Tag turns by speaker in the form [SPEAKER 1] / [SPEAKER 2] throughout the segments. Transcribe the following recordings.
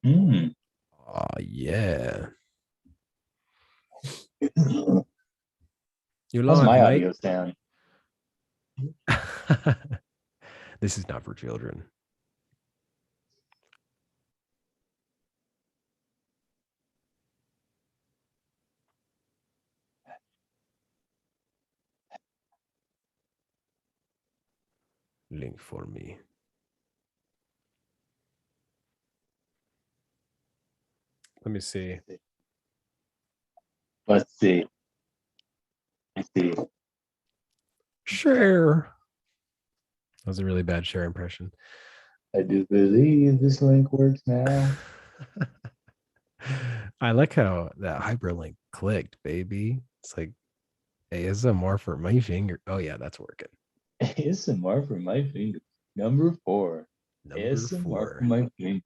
[SPEAKER 1] Mm.
[SPEAKER 2] Oh yeah. You
[SPEAKER 1] How's
[SPEAKER 2] live,
[SPEAKER 1] my
[SPEAKER 2] mate.
[SPEAKER 1] audio sound?
[SPEAKER 2] This is not for children. Link for me. Let me see.
[SPEAKER 1] Let's see. Let's see.
[SPEAKER 2] Share. That was a really bad share impression.
[SPEAKER 1] I do believe this link works now.
[SPEAKER 2] I like how that hyperlink clicked, baby. It's like ASMR for my finger. Oh yeah, that's working.
[SPEAKER 1] ASMR for my finger. Number 4.
[SPEAKER 2] Number
[SPEAKER 1] ASMR for
[SPEAKER 2] 4.
[SPEAKER 1] my finger.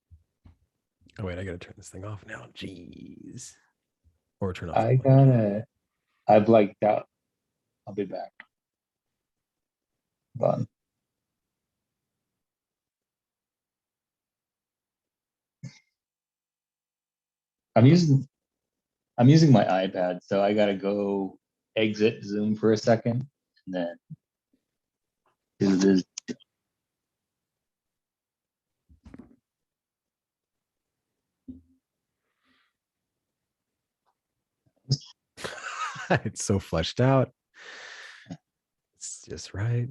[SPEAKER 2] Oh wait, I gotta turn this thing off now. Jeez. Or turn off the
[SPEAKER 1] I
[SPEAKER 2] mic.
[SPEAKER 1] gotta. I blanked out. I'll be back. Hold on. I'm using I'm using my iPad, so I gotta go exit Zoom for a second and then do this.
[SPEAKER 2] It's so fleshed out. It's just right.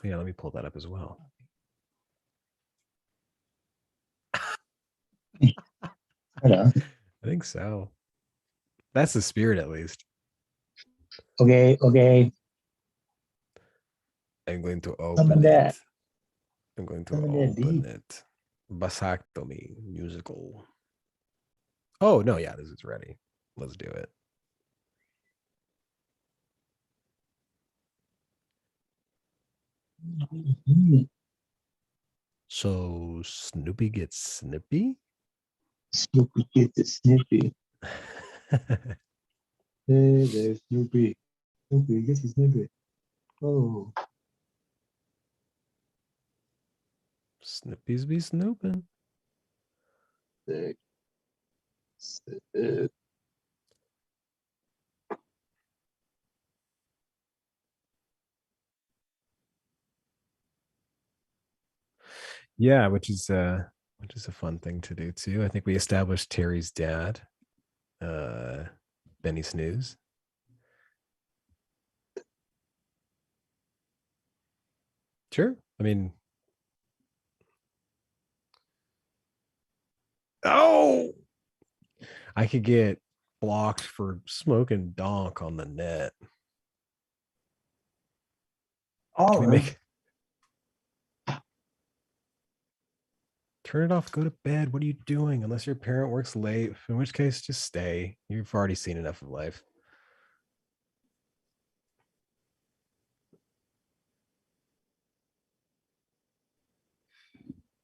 [SPEAKER 2] Yeah, let me pull that up as well.
[SPEAKER 1] I
[SPEAKER 2] think so. That's the spirit, at least.
[SPEAKER 1] Okay, okay.
[SPEAKER 2] I'm going to
[SPEAKER 1] Some of
[SPEAKER 2] open
[SPEAKER 1] that.
[SPEAKER 2] it. I'm going to
[SPEAKER 1] Some of that
[SPEAKER 2] open
[SPEAKER 1] deep.
[SPEAKER 2] it. Vasectomy musical. Oh, no, yeah, this is ready. Let's do it. So Snoopy gets snippy?
[SPEAKER 1] Snoopy gets it snippy. Hey there, Snoopy. Snoopy gets it snippy. Oh.
[SPEAKER 2] Snippies be snooping.
[SPEAKER 1] Sick.
[SPEAKER 2] Yeah, which is a fun thing to do too. I think we established Terry's dad, uh Benny Snooze. Sure. I mean, oh, I could get blocked for smoking donk on the net. Can we
[SPEAKER 1] Olive.
[SPEAKER 2] make turn it off, go to bed? What are you doing? Unless your parent works late, in which case just stay. You've already seen enough of life.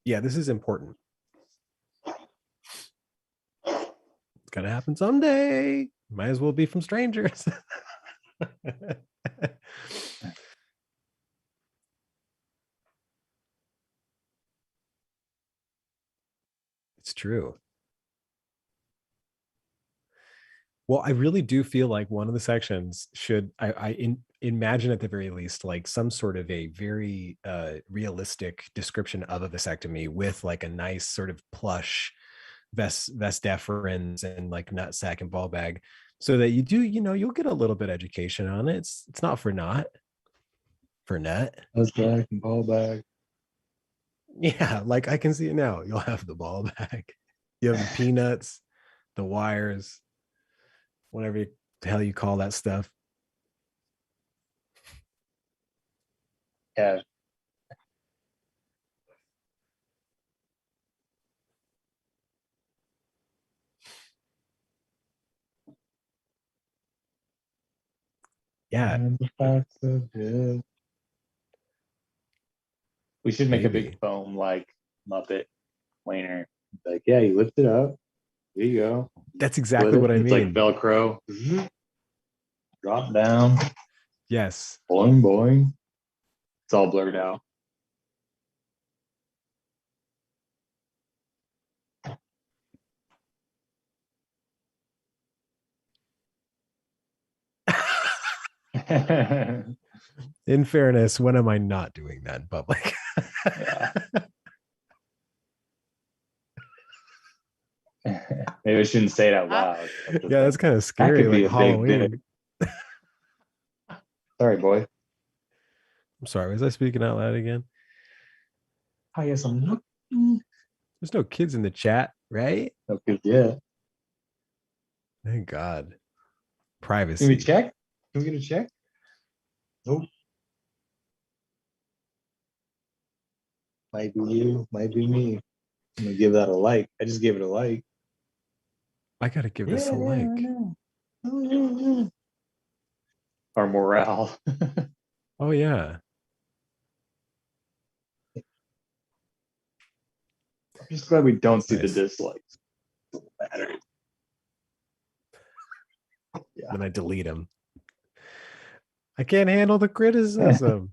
[SPEAKER 2] Yeah, this is important. It's gonna happen someday. Might as well be from strangers. It's true. Well, I really do feel like one of the sections should imagine at the very least like some sort of a very realistic description of a vasectomy with like a nice sort of plush vest deferens and like nut sack and ball bag, so that you'll get a little bit of education on it. It's not for not for nut.
[SPEAKER 1] Let's back and ball back.
[SPEAKER 2] Yeah, like I can see it now. You'll have the ball bag, you have the peanuts, the wires, whatever the hell you call that stuff.
[SPEAKER 1] Yeah.
[SPEAKER 2] Yeah,
[SPEAKER 1] And the facts of it. We should make a big
[SPEAKER 2] maybe.
[SPEAKER 1] foam like Muppet planer. Like, yeah, you lift it up. There you go.
[SPEAKER 2] That's
[SPEAKER 1] Split
[SPEAKER 2] exactly
[SPEAKER 1] it.
[SPEAKER 2] what I
[SPEAKER 1] It's like
[SPEAKER 2] mean.
[SPEAKER 1] Velcro. Drop down.
[SPEAKER 2] Yes.
[SPEAKER 1] Boing, boing. It's all blurred out.
[SPEAKER 2] In fairness, when am I not doing that in public?
[SPEAKER 1] Yeah. Maybe I shouldn't say it out loud.
[SPEAKER 2] Yeah, that's kind of
[SPEAKER 1] That
[SPEAKER 2] scary,
[SPEAKER 1] could
[SPEAKER 2] like
[SPEAKER 1] be a big bit.
[SPEAKER 2] Halloween.
[SPEAKER 1] Sorry, boy.
[SPEAKER 2] I'm sorry, was I speaking out loud again?
[SPEAKER 1] I guess I'm not.
[SPEAKER 2] There's no kids in the chat, right?
[SPEAKER 1] Okay, yeah.
[SPEAKER 2] Thank God.
[SPEAKER 1] Can we
[SPEAKER 2] Privacy.
[SPEAKER 1] check? Can we get a check? Nope. Might be you, might be me. I'm gonna give that a like. I just gave it a like.
[SPEAKER 2] I gotta give
[SPEAKER 1] Yeah,
[SPEAKER 2] this a
[SPEAKER 1] yeah, I
[SPEAKER 2] like.
[SPEAKER 1] know. Oh, yeah, yeah. Our morale.
[SPEAKER 2] Oh yeah.
[SPEAKER 1] I'm just glad we don't see the
[SPEAKER 2] Nice.
[SPEAKER 1] dislikes. Matter. Yeah.
[SPEAKER 2] Then I delete them. I can't handle the criticism.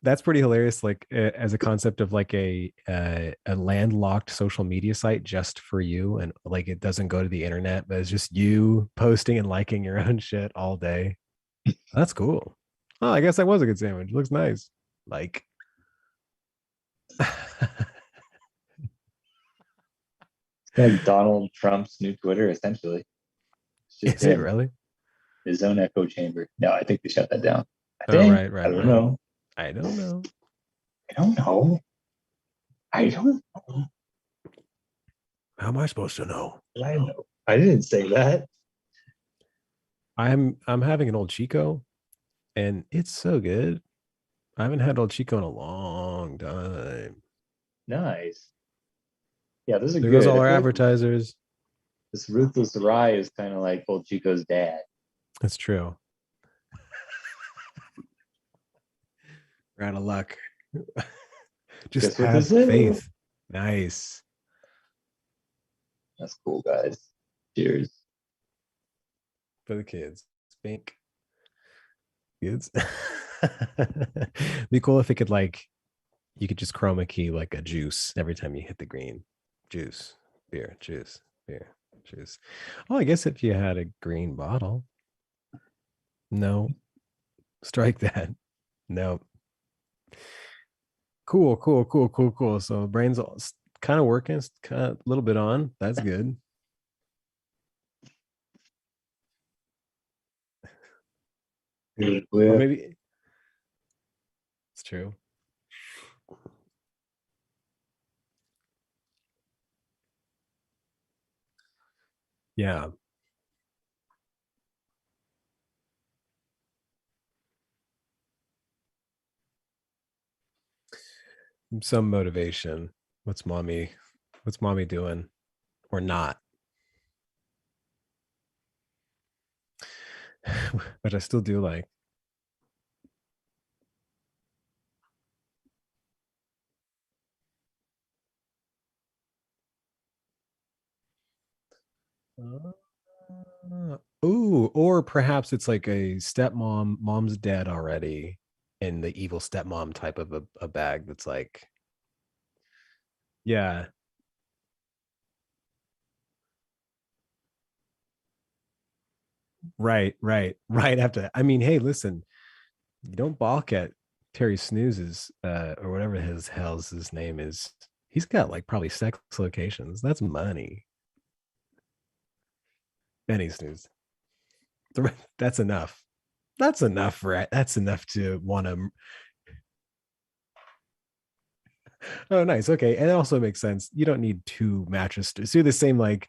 [SPEAKER 2] That's pretty hilarious. Like as a concept of like a landlocked social media site just for you, and like it doesn't go to the internet, but it's just you posting and liking your own shit all day. That's cool. Oh, I guess that was a good sandwich. Looks nice. Like,
[SPEAKER 1] Like Donald Trump's new Twitter, essentially. It's just
[SPEAKER 2] is it
[SPEAKER 1] him,
[SPEAKER 2] really?
[SPEAKER 1] his own echo chamber. No, I think they shut that down. I
[SPEAKER 2] Oh,
[SPEAKER 1] think.
[SPEAKER 2] right,
[SPEAKER 1] I
[SPEAKER 2] right,
[SPEAKER 1] don't
[SPEAKER 2] right.
[SPEAKER 1] know.
[SPEAKER 2] I don't know.
[SPEAKER 1] I don't know. I don't know.
[SPEAKER 2] How am I supposed to know?
[SPEAKER 1] I know. I didn't say that.
[SPEAKER 2] I'm having an old Chico, and it's so good. I haven't had old Chico in a long time.
[SPEAKER 1] Nice. Yeah, those are
[SPEAKER 2] There goes
[SPEAKER 1] good.
[SPEAKER 2] all
[SPEAKER 1] I
[SPEAKER 2] our
[SPEAKER 1] feel like
[SPEAKER 2] advertisers.
[SPEAKER 1] this ruthless rye is kind of like old Chico's dad.
[SPEAKER 2] That's true. We're out of luck. Just
[SPEAKER 1] Guess what this
[SPEAKER 2] have
[SPEAKER 1] is?
[SPEAKER 2] faith. Nice.
[SPEAKER 1] That's cool, guys. Cheers.
[SPEAKER 2] For the kids. Spink. Kids. Be cool if it could like you could just chroma key like a juice every time you hit the green. Juice, beer, juice, beer, juice. Oh, I guess if you had a green bottle. No, strike that. No. Cool, cool, cool, cool, cool. So brain's kind of working, it's kind of a little bit on. That's good. Or
[SPEAKER 1] Well,
[SPEAKER 2] maybe it's true. Yeah. Some motivation. What's mommy doing or not? But I still do like ooh, or perhaps it's like a stepmom, mom's dead already, and the evil stepmom type of a bag that's like, yeah, right, right, right after that. I mean, hey, listen, you don't balk at Terry Snooze's or whatever his name is. He's got like probably sex locations. That's money. Benny Snooze. That's enough. That's enough for it. That's enough to want to. Oh, nice. Okay, and it also makes sense. You don't need two mattress stores. Do the same like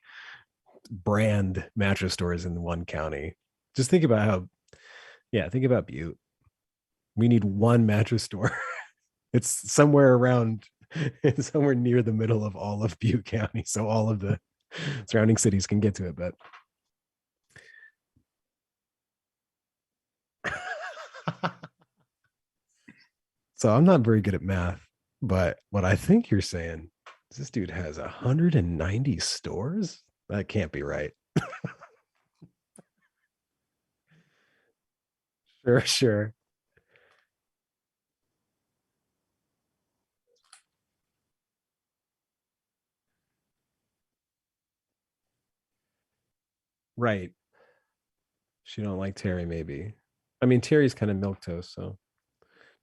[SPEAKER 2] brand mattress stores in one county. Just think about how. Yeah, think about Butte. We need one mattress store. It's somewhere around. It's somewhere near the middle of all of Butte County, so all of the surrounding cities can get to it. But so I'm not very good at math, but what I think you're saying is this dude has 190 stores. That can't be right. Sure, sure. Right. She don't like Terry, maybe. I mean, Terry's kind of milquetoast, so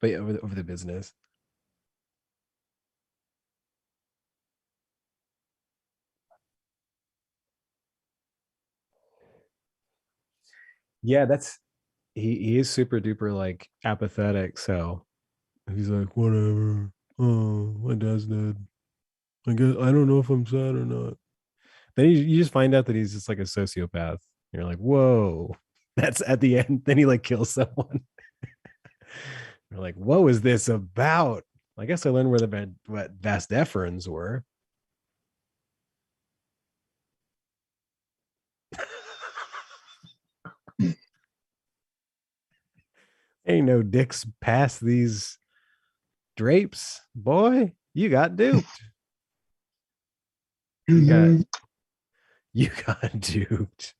[SPEAKER 2] but yeah, over the business. Yeah, that's he is super duper like apathetic, so he's like, whatever. Oh, my dad's dead. I guess I don't know if I'm sad or not. Then you just find out that he's just like a sociopath. You're like, whoa. That's at the end. Then he like kills someone. You're like, what was this about? I guess I learned where what vas deferens were. Ain't no dicks past these drapes, boy. You got duped. You got
[SPEAKER 1] Mhm.
[SPEAKER 2] you got duped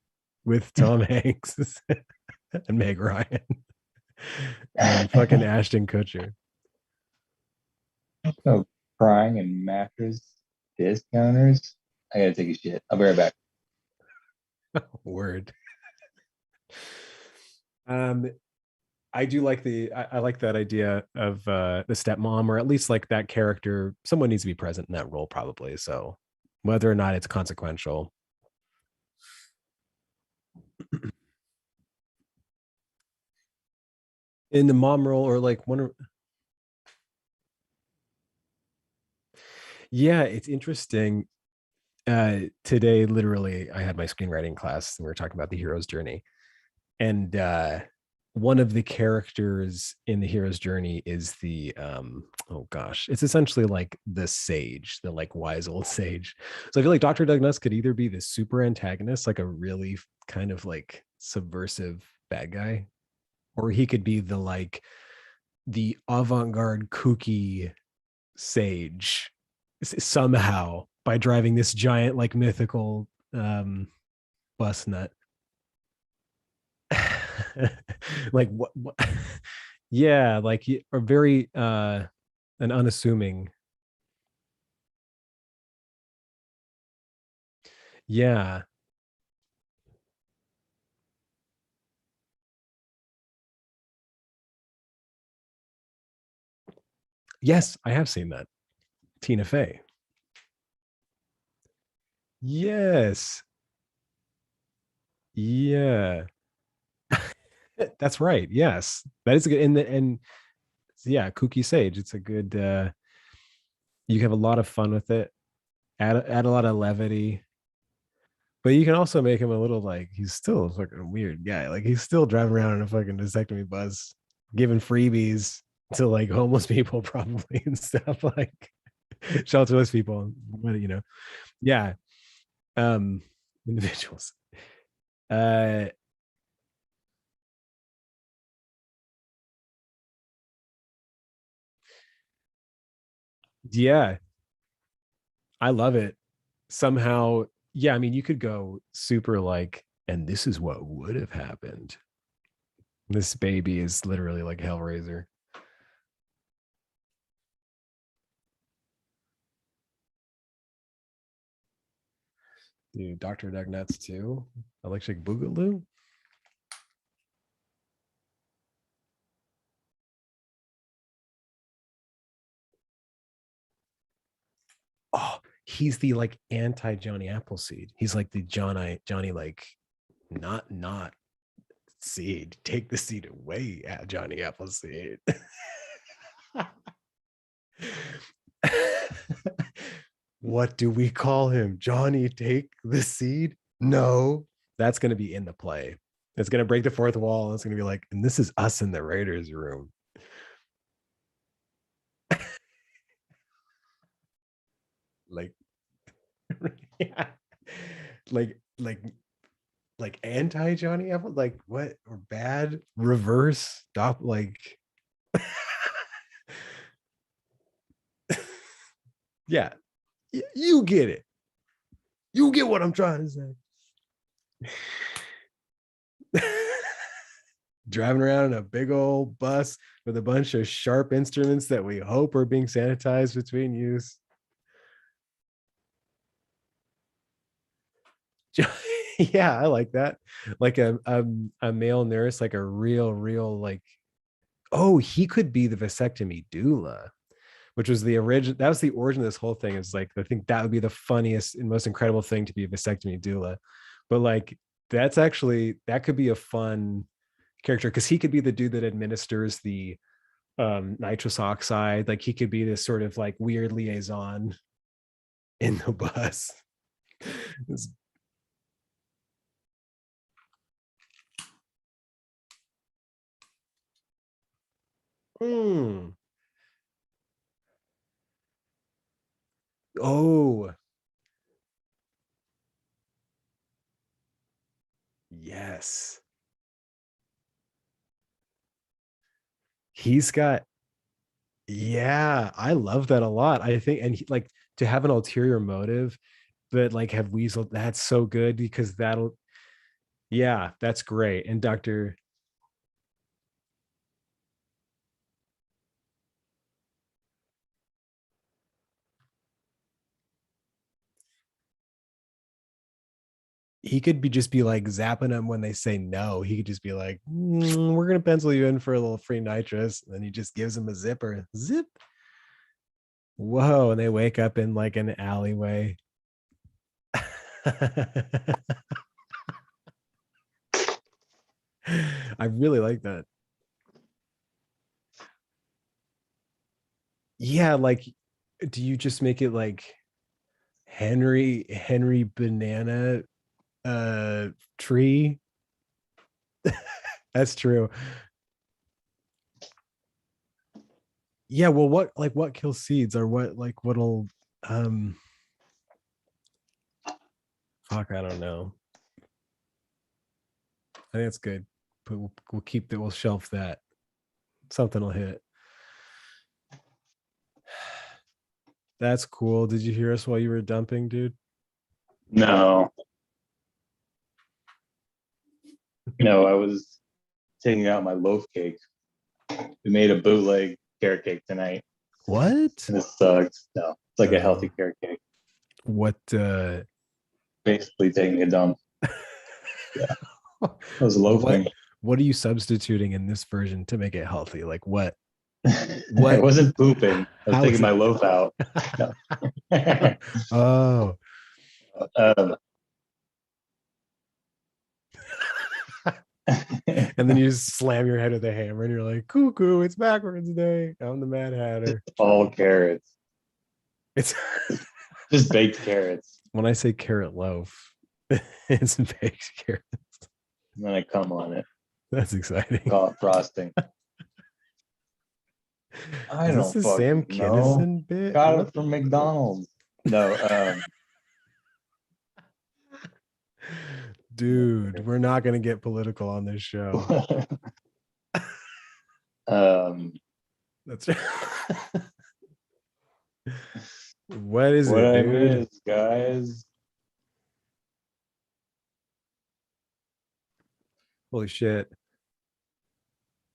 [SPEAKER 2] with Tom Hanks and Meg Ryan and fucking Ashton Kutcher.
[SPEAKER 1] Oh, crying and mattress discounters. I gotta take a shit. I'll be right back.
[SPEAKER 2] Word. Um, I do like I like that idea of the stepmom, or at least like that character. Someone needs to be present in that role, probably. So whether or not it's consequential. In the mom role, or like one. Yeah, it's interesting. Today, literally, I had my screenwriting class, and we were talking about the hero's journey, and one of the characters in the hero's journey is the oh gosh, it's essentially like the sage, the like wise old sage. So I feel like Dr. Doug Nuss could either be the super antagonist, like a really kind of like subversive bad guy, or he could be the like the avant-garde kooky sage somehow by driving this giant like mythical bus nut. Like what yeah, like are very an unassuming. Yeah. Yes, I have seen that. Tina Fey. Yes. Yeah. That's right. Yes. That is a good, and yeah, kooky sage. It's a good you have a lot of fun with it. Add a lot of levity. But you can also make him a little like he's still a fucking weird guy. Like he's still driving around in a fucking vasectomy bus, giving freebies to like homeless people probably and stuff, like shelterless people. What, yeah, um, individuals. Uh, yeah, I love it. Somehow, yeah. I mean, you could go super like, and this is what would have happened. This baby is literally like Hellraiser. Dude, Dr. Doug Nuts too. Electric Boogaloo. Oh, he's the like anti Johnny Appleseed. He's like the Johnny like not seed. Take the seed away at Johnny Appleseed. What do we call him? Johnny take the seed? No. That's gonna be in the play. It's gonna break the fourth wall. It's gonna be like, and this is us in the Raiders room. Like, yeah. Like like anti Johnny Apple, like what, or bad reverse stop, like yeah, you get it. You get what I'm trying to say. Driving around in a big old bus with a bunch of sharp instruments that we hope are being sanitized between use. Yeah, I like that. Like a male nurse, like a real like, oh, he could be the vasectomy doula, which was the origin. That was the origin of this whole thing. Is like, I think that would be the funniest and most incredible thing to be a vasectomy doula. But like, that's actually, that could be a fun character because he could be the dude that administers the nitrous oxide. Like he could be this sort of like weird liaison in the bus. It's- mm. Oh, yes. He's got, yeah, I love that a lot. I think, and he, like to have an ulterior motive, but like have Weasel, that's so good because that'll, yeah, that's great. And Dr. He could be just be like zapping them when they say no. He could just be like, we're gonna pencil you in for a little free nitrous. And then he just gives them a zipper. Zip. Whoa. And they wake up in like an alleyway. I really like that. Yeah, like, do you just make it like Henry Banana tree? That's true. Yeah, well, what kills seeds or what like what'll um fuck, I don't know. I think it's good. But we'll keep that, we'll shelf that. Something will hit. That's cool. Did you hear us while you were dumping, dude?
[SPEAKER 1] No, no, I was taking out my loaf cake. We made a bootleg carrot cake tonight,
[SPEAKER 2] What?
[SPEAKER 1] and this sucks. No, it's like a
[SPEAKER 2] Uh,
[SPEAKER 1] healthy carrot cake.
[SPEAKER 2] what
[SPEAKER 1] Basically taking a dump. Yeah, I was
[SPEAKER 2] what
[SPEAKER 1] loafing.
[SPEAKER 2] what are you substituting in this version to make it healthy? Like what
[SPEAKER 1] I
[SPEAKER 2] what
[SPEAKER 1] wasn't pooping. I was
[SPEAKER 2] how is
[SPEAKER 1] taking
[SPEAKER 2] it?
[SPEAKER 1] my loaf out. No.
[SPEAKER 2] Oh.
[SPEAKER 1] um,
[SPEAKER 2] And then you just slam your head with a hammer and you're like, cuckoo, it's backwards day. I'm the Mad Hatter.
[SPEAKER 1] all carrots,
[SPEAKER 2] It's
[SPEAKER 1] just baked carrots.
[SPEAKER 2] when I say carrot loaf, it's baked carrot.
[SPEAKER 1] And then I come on it,
[SPEAKER 2] That's exciting.
[SPEAKER 1] call it frosting. I
[SPEAKER 2] Is this
[SPEAKER 1] don't
[SPEAKER 2] the Sam
[SPEAKER 1] fucking know.
[SPEAKER 2] Kinison bit?
[SPEAKER 1] Got
[SPEAKER 2] What
[SPEAKER 1] it from
[SPEAKER 2] the
[SPEAKER 1] McDonald's. No,
[SPEAKER 2] dude, we're not gonna get political on this show.
[SPEAKER 1] um,
[SPEAKER 2] That's what is
[SPEAKER 1] what
[SPEAKER 2] it,
[SPEAKER 1] I
[SPEAKER 2] dude?
[SPEAKER 1] miss, guys.
[SPEAKER 2] Holy shit.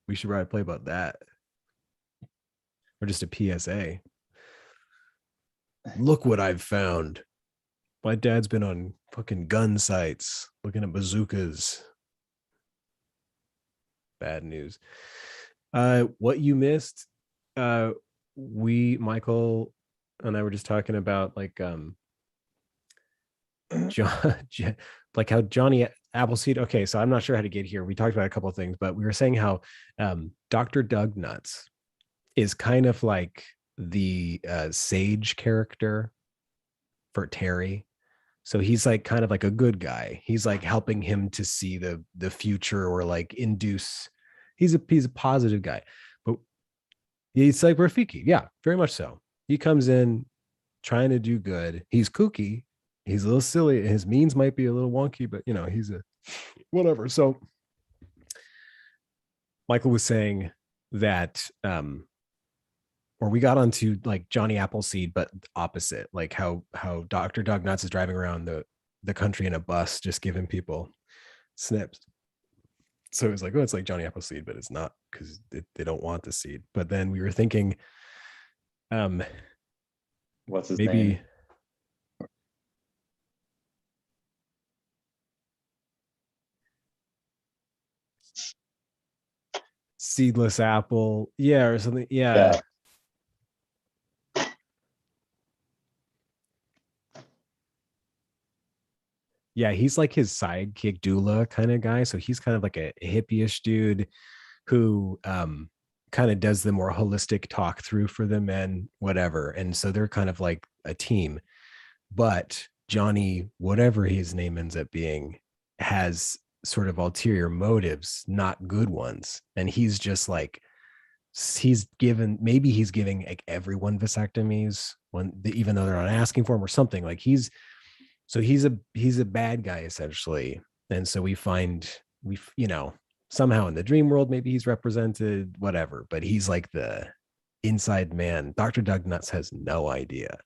[SPEAKER 2] We should write a play about that. Or just a PSA. Look what I've found. My dad's been on fucking gun sites looking at bazookas. Bad news. What you missed, Michael and I were just talking about like John, like how Johnny Appleseed. Okay, so I'm not sure how to get here. We talked about a couple of things, but we were saying how Dr. Doug Nuts is kind of like the sage character for Terry. So he's like kind of like a good guy. He's like helping him to see the future or like induce. He's a positive guy, but he's like Rafiki. Yeah, very much so. He comes in trying to do good. He's kooky. He's a little silly. His means might be a little wonky, but you know, he's a whatever. So Michael was saying that or we got onto like Johnny Appleseed, but opposite, like how Dr. Doug Nuts is driving around the country in a bus, just giving people snips. So it was like, oh, it's like Johnny Appleseed, but it's not because they don't want the seed. But then we were thinking, um,
[SPEAKER 1] What's his
[SPEAKER 2] maybe
[SPEAKER 1] name?
[SPEAKER 2] seedless apple, yeah, or something. Yeah,
[SPEAKER 1] Yeah.
[SPEAKER 2] yeah, he's like his sidekick doula kind of guy. So he's kind of like a hippie-ish dude who kind of does the more holistic talk through for the men, whatever. And so they're kind of like a team. But Johnny, whatever his name ends up being, has sort of ulterior motives, not good ones. And he's just like, maybe he's giving like everyone vasectomies when even though they're not asking for him or something. Like he's a bad guy essentially. And so somehow in the dream world maybe he's represented, whatever, but he's like the inside man. Dr. Doug Nuts has no idea,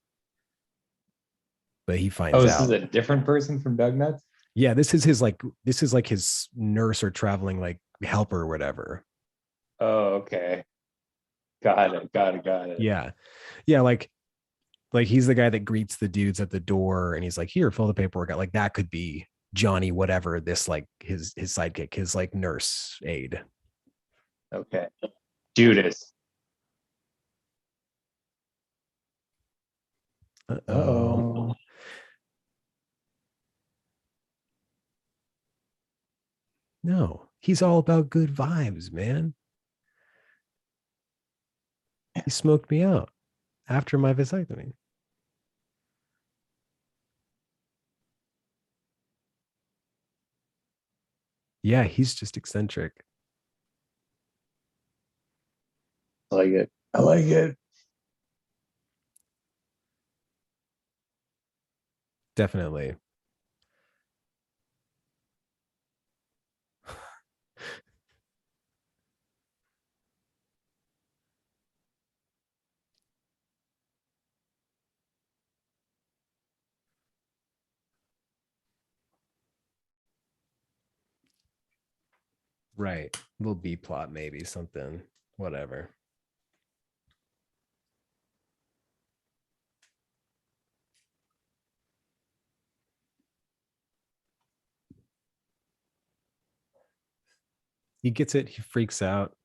[SPEAKER 2] but he
[SPEAKER 1] Oh,
[SPEAKER 2] finds
[SPEAKER 1] this is
[SPEAKER 2] out.
[SPEAKER 1] a different person from Doug Nuts?
[SPEAKER 2] Yeah, this is like his nurse or traveling like helper or whatever.
[SPEAKER 1] Oh, okay. Got it. Got it. Got it.
[SPEAKER 2] Yeah. Yeah, like he's the guy that greets the dudes at the door and he's like, here, fill the paperwork out. Like that could be Johnny, whatever, this like his sidekick, his like nurse aide.
[SPEAKER 1] Okay. Judas.
[SPEAKER 2] Uh-oh.
[SPEAKER 1] Uh-oh.
[SPEAKER 2] No, he's all about good vibes, man. He smoked me out after my vasectomy. Yeah, he's just eccentric.
[SPEAKER 1] I like it. I like it.
[SPEAKER 2] Definitely. Right. Little B plot, maybe something, whatever. He gets it. He freaks out.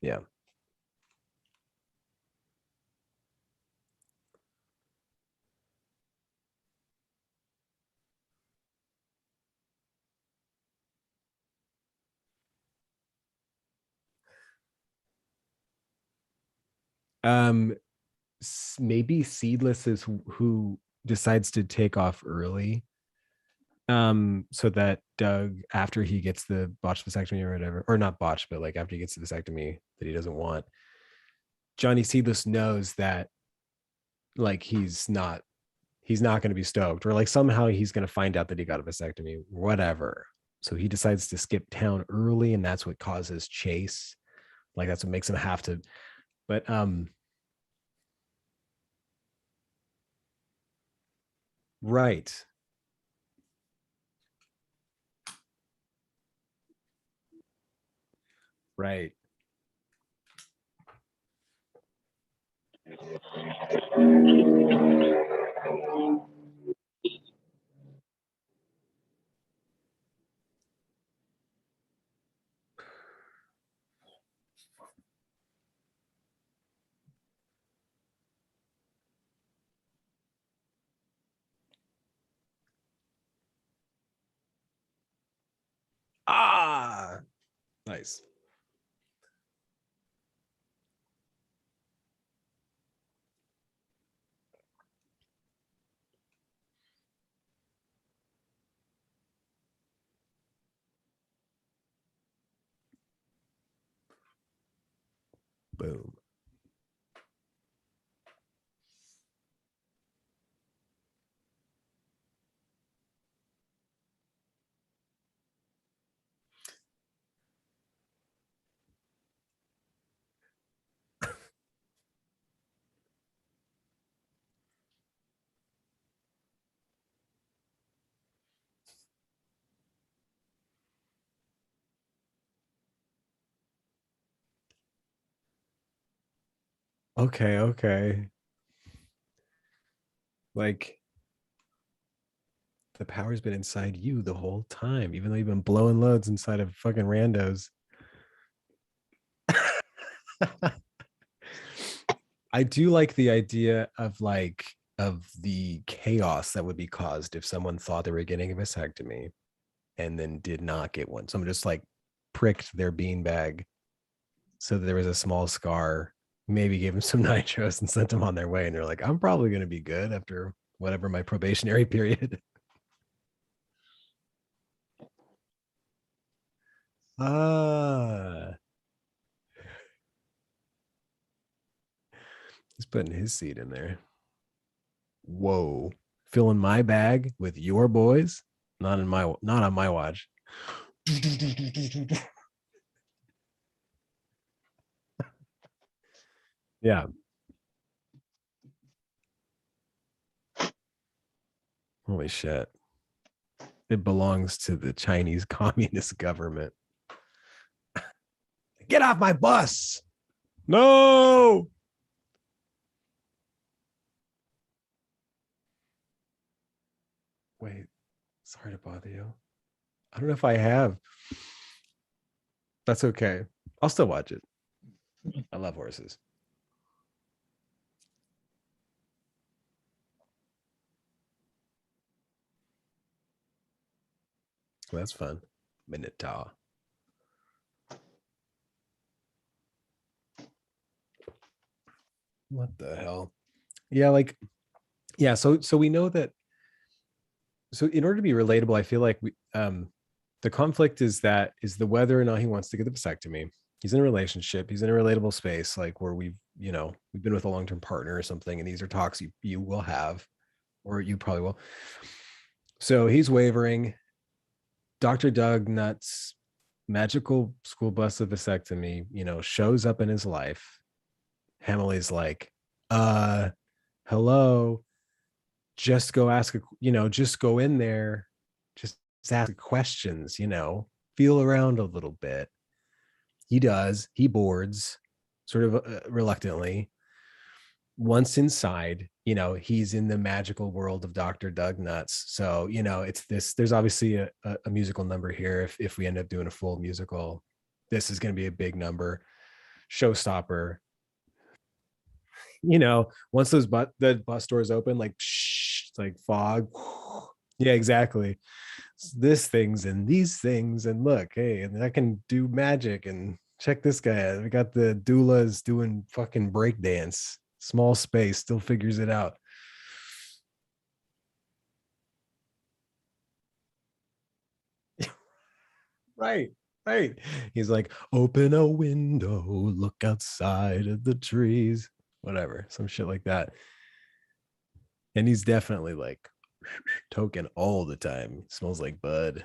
[SPEAKER 2] Yeah. Um, maybe Seedless is who decides to take off early. So that Doug, after he gets the botched vasectomy or whatever, or not botched, but like after he gets the vasectomy that he doesn't want, Johnny Seedless knows that like he's not going to be stoked, or like somehow he's going to find out that he got a vasectomy, whatever. So he decides to skip town early, and that's what causes Chase. Like that's what makes him have to. But right, right. Ah, nice. Boom. Okay, okay. Like The power's been inside you the whole time, even though you've been blowing loads inside of fucking randos. I do like the idea of the chaos that would be caused if someone thought they were getting a vasectomy and then did not get one. Someone just like pricked their beanbag so that there was a small scar, maybe gave them some nitros and sent them on their way. And they're like, I'm probably going to be good after whatever my probationary period. He's putting his seed in there. Whoa. Filling my bag with your boys? Not on my watch. Yeah. Holy shit. It belongs to the Chinese Communist government. Get off my bus. No. Wait, sorry to bother you. I don't know if I have. That's okay. I'll still watch it. I love horses. Well, that's fun. Minotaur. What the hell? Yeah, like, yeah. So we know that. So in order to be relatable, I feel like the conflict is the whether or not he wants to get the vasectomy. He's in a relationship. He's in a relatable space, like where we've been with a long-term partner or something, and these are talks you will have, or you probably will. So he's wavering. Dr. Doug Nuts, magical school bus of vasectomy, shows up in his life. Emily's like, hello, just go ask, just go in there, just ask questions, feel around a little bit. He does, he boards sort of reluctantly. Once inside, he's in the magical world of Dr. Doug Nuts. So, it's this, there's obviously a musical number here. If we end up doing a full musical, this is going to be a big number, showstopper. Once the bus doors open, like, it's like fog. Yeah, exactly. This things and these things, and look, hey, and I can do magic, and check this guy out. We got the doulas doing fucking breakdance. Small space, still figures it out. Right. He's like, open a window, look outside of the trees, whatever, some shit like that. And he's definitely like token all the time. Smells like bud.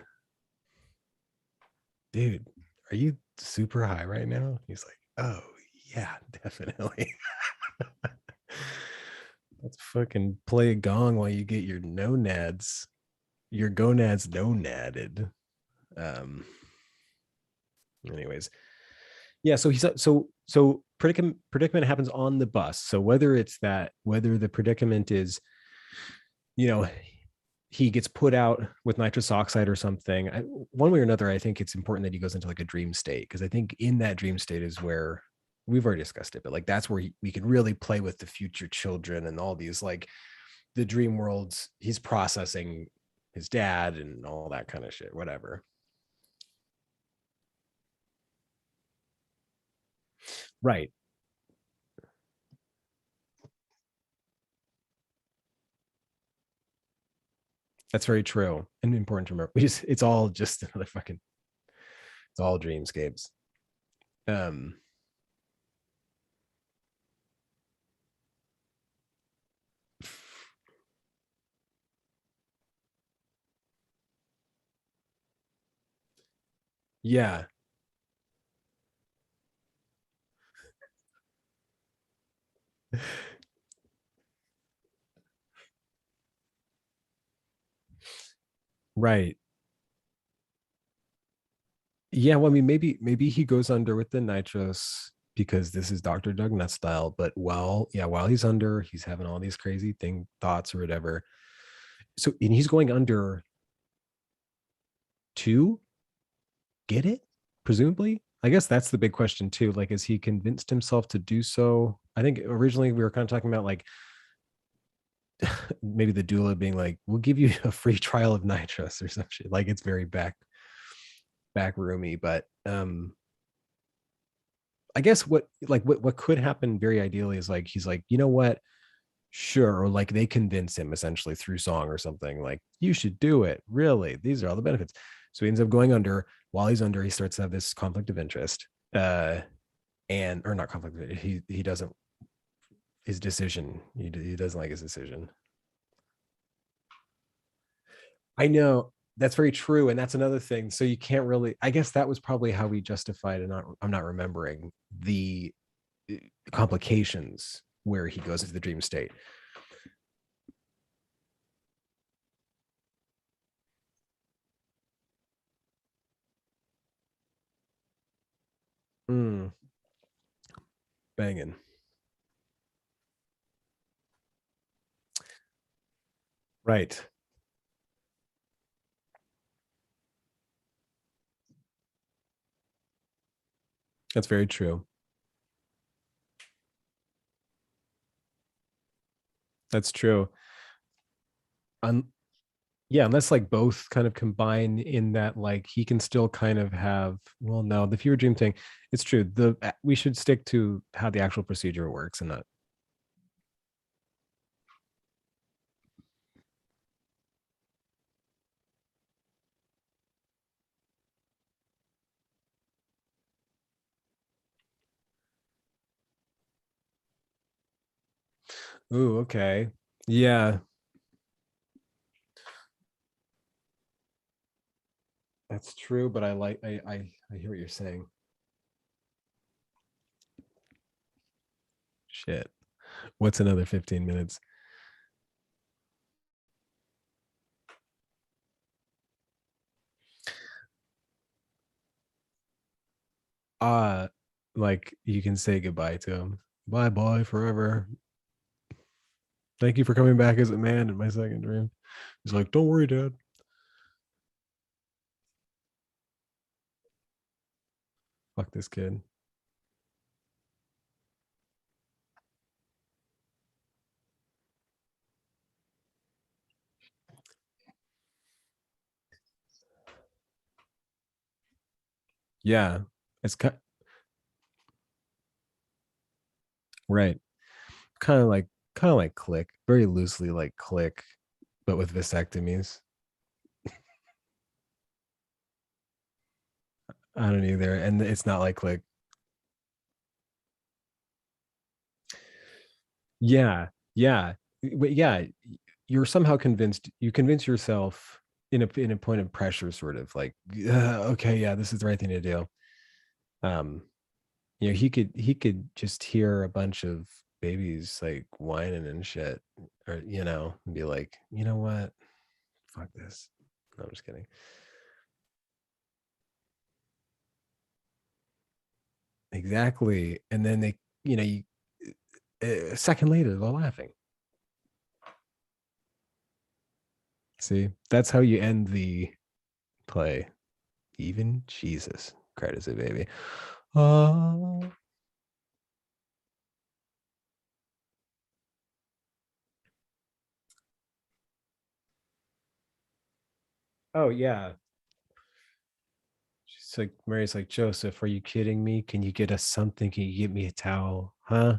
[SPEAKER 2] Dude, are you super high right now? He's like, oh yeah, definitely. Let's fucking play a gong while you get your gonads gonaded. Anyways, yeah, so he's so predicament happens on the bus. So whether the predicament is, he gets put out with nitrous oxide or something, one way or another, I think it's important that he goes into like a dream state, because I think in that dream state is where we've already discussed it, but like that's where we can really play with the future children and all these, like, the dream worlds. He's processing his dad and all that kind of shit, whatever. Right. That's very true and important to remember. It's all just another fucking, it's all dreamscapes. Um, yeah, right. Yeah, well, I mean, maybe he goes under with the nitrous because this is Dr. Doug Nutt style. But while he's under, he's having all these crazy thoughts or whatever. So, and he's going under to get it, presumably. I guess that's the big question too. Like, has he convinced himself to do so? I think originally we were kind of talking about like maybe the doula being like, "We'll give you a free trial of nitrous" or some shit. Like, it's very back roomy. But I guess what could happen very ideally is like he's like, you know what? Sure. Or like they convince him essentially through song or something, like, you should do it. Really, these are all the benefits. So he ends up going under. While he's under, he starts to have this conflict of interest. And or not conflict. He doesn't his decision. He doesn't like his decision. I know that's very true, and that's another thing. So you can't really. I guess that was probably how we justified, and I'm not remembering the complications where he goes into the dream state. Mm, banging. Right. That's very true. That's true. Un- yeah, unless like both kind of combine in that like he can still kind of have, well, no, the fever dream thing, it's true. We should stick to how the actual procedure works and not. Ooh, okay. Yeah, that's true, but I hear what you're saying. Shit. What's another 15 minutes? Uh like you can say goodbye to him. Bye bye forever. Thank you for coming back as a man in my second dream. He's like, don't worry, Dad. Fuck this kid. Yeah. It's right. Kind of like click, very loosely like click, but with vasectomies. I don't either. And it's not like click. Yeah. Yeah. But yeah, you're somehow convinced, you convince yourself in a point of pressure, sort of like, okay, yeah, this is the right thing to do. Um, he could just hear a bunch of babies like whining and shit, or and be like, you know what? Fuck this. No, I'm just kidding. Exactly. And then a second later, they're laughing. See, that's how you end the play. Even Jesus credits it, baby. Uh, oh yeah. She's like, Mary's like, Joseph, are you kidding me? Can you get us something? Can you get me a towel? Huh?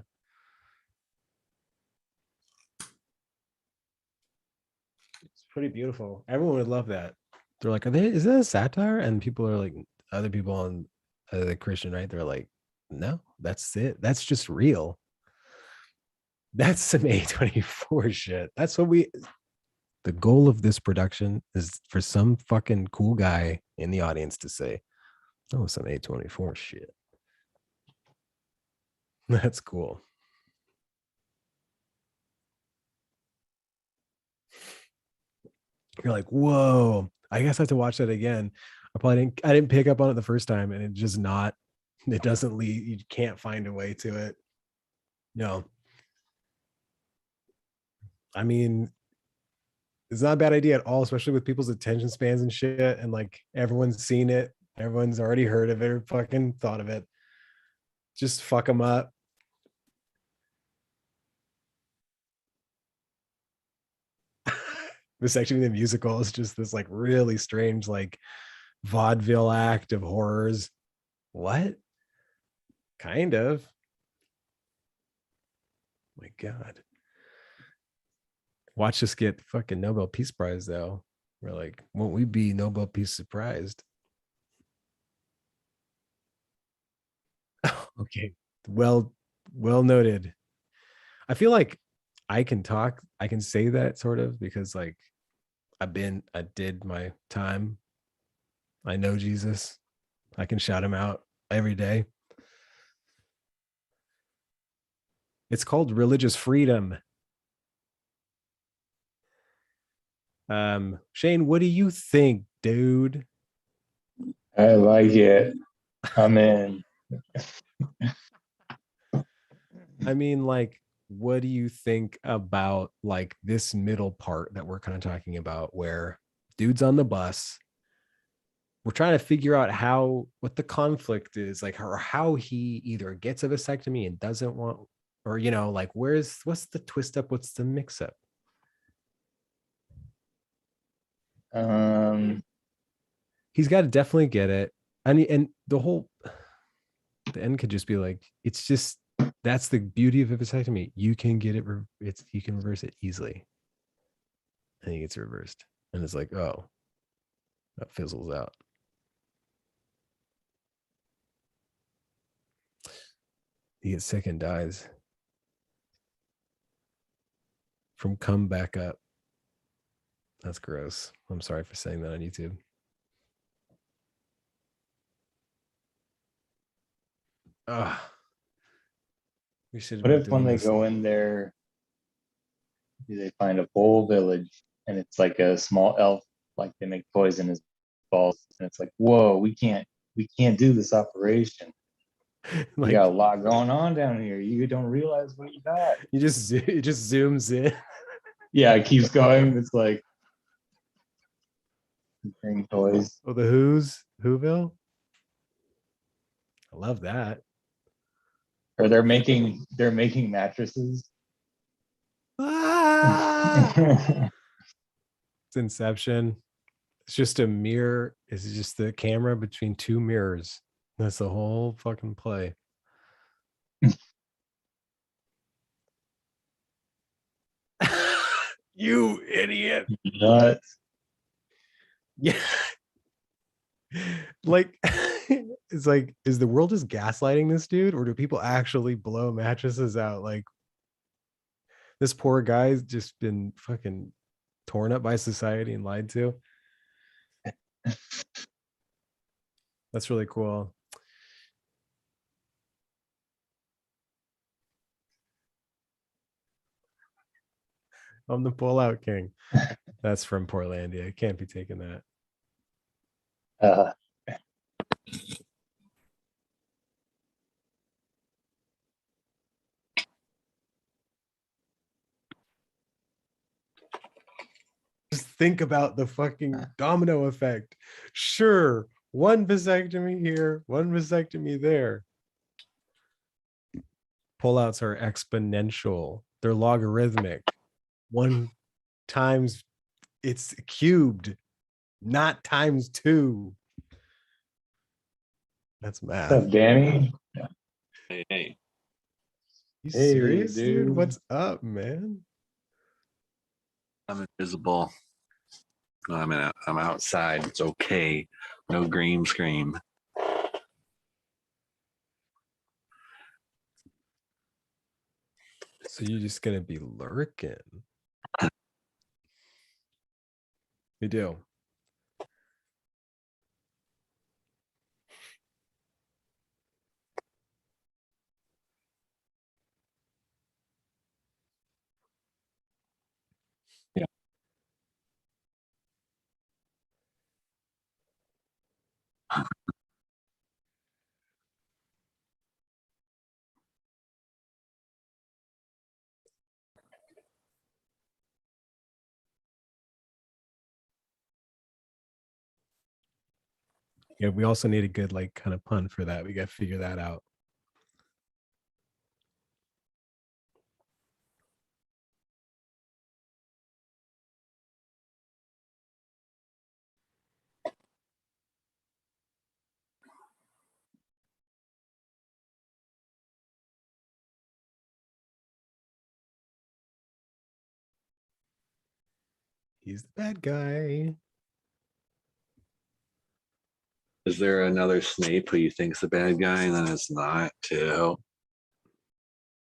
[SPEAKER 2] It's pretty beautiful. Everyone would love that. They're like, is that a satire? And people are like, other people on the Christian, right? They're like, no, that's it. That's just real. That's some A24 shit. That's what the goal of this production is for some fucking cool guy in the audience to say, oh, some A24 shit. That's cool. You're like, whoa, I guess I have to watch that again. I didn't pick up on it the first time, and it doesn't lead, you can't find a way to it. No. I mean, It's not a bad idea at all, especially with people's attention spans and shit. And like everyone's seen it, everyone's already heard of it or fucking thought of it. Just fuck them up. Vasectomy the Musical is just this like really strange, like vaudeville act of horrors. What? Kind of. My God. Watch us get fucking Nobel Peace Prize though. We're like, won't we be Nobel Peace surprised? Okay. Well noted. I feel like I can talk, I can say that sort of because like I did my time. I know Jesus. I can shout him out every day. It's called religious freedom. Shane, what do you think, dude?
[SPEAKER 1] I like it. I'm in.
[SPEAKER 2] I mean, like, what do you think about like this middle part that we're kind of talking about where dude's on the bus? We're trying to figure out how what the conflict is, like how he either gets a vasectomy and doesn't want, or like what's the twist up? What's the mix up?
[SPEAKER 1] Um,
[SPEAKER 2] He's got to definitely get it. I mean, and the end could just be like, it's just that's the beauty of a vasectomy. You can get it, you can reverse it easily. And he gets reversed. And it's like, oh, that fizzles out. He gets sick and dies from come back up. That's gross. I'm sorry for saying that on YouTube. Ah, we should have
[SPEAKER 1] what
[SPEAKER 2] been
[SPEAKER 1] if when
[SPEAKER 2] doing
[SPEAKER 1] they
[SPEAKER 2] this.
[SPEAKER 1] go in there, they find a whole village and it's like a small elf, like they make toys in his balls, and it's like, whoa, we can't do this operation. You
[SPEAKER 2] Like
[SPEAKER 1] got a lot going on down here. You don't realize what you got.
[SPEAKER 2] it just zooms in.
[SPEAKER 1] Yeah, it keeps going. It's like bring toys.
[SPEAKER 2] Oh, the Whoville. I love that.
[SPEAKER 1] Or they're making mattresses.
[SPEAKER 2] Ah! It's Inception. It's just a mirror. It's just the camera between two mirrors. That's the whole fucking play. You idiot.
[SPEAKER 1] Nuts.
[SPEAKER 2] Yeah. Like it's like, is the world just gaslighting this dude, or do people actually blow mattresses out? Like this poor guy's just been fucking torn up by society and lied to. That's really cool. I'm the pullout king. That's from Portlandia. Can't be taking that.
[SPEAKER 1] Uh,
[SPEAKER 2] Just think about the fucking domino effect. Sure, one vasectomy here, one vasectomy there. Pullouts are exponential. They're logarithmic. One times it's cubed, not times two. That's
[SPEAKER 1] what's
[SPEAKER 2] math.
[SPEAKER 1] up, Danny?
[SPEAKER 3] Hey,
[SPEAKER 2] You
[SPEAKER 1] Hey,
[SPEAKER 2] serious, dude?
[SPEAKER 1] dude.
[SPEAKER 2] What's up, man?
[SPEAKER 3] I'm invisible. I'm outside. It's okay. No green scream.
[SPEAKER 2] So you're just gonna be lurking. We do.
[SPEAKER 3] Yeah.
[SPEAKER 2] Yeah, we also need a good like kind of pun for that. We got to figure that out. He's the bad guy.
[SPEAKER 3] Is there another Snape who you think's the bad guy and then it's not too?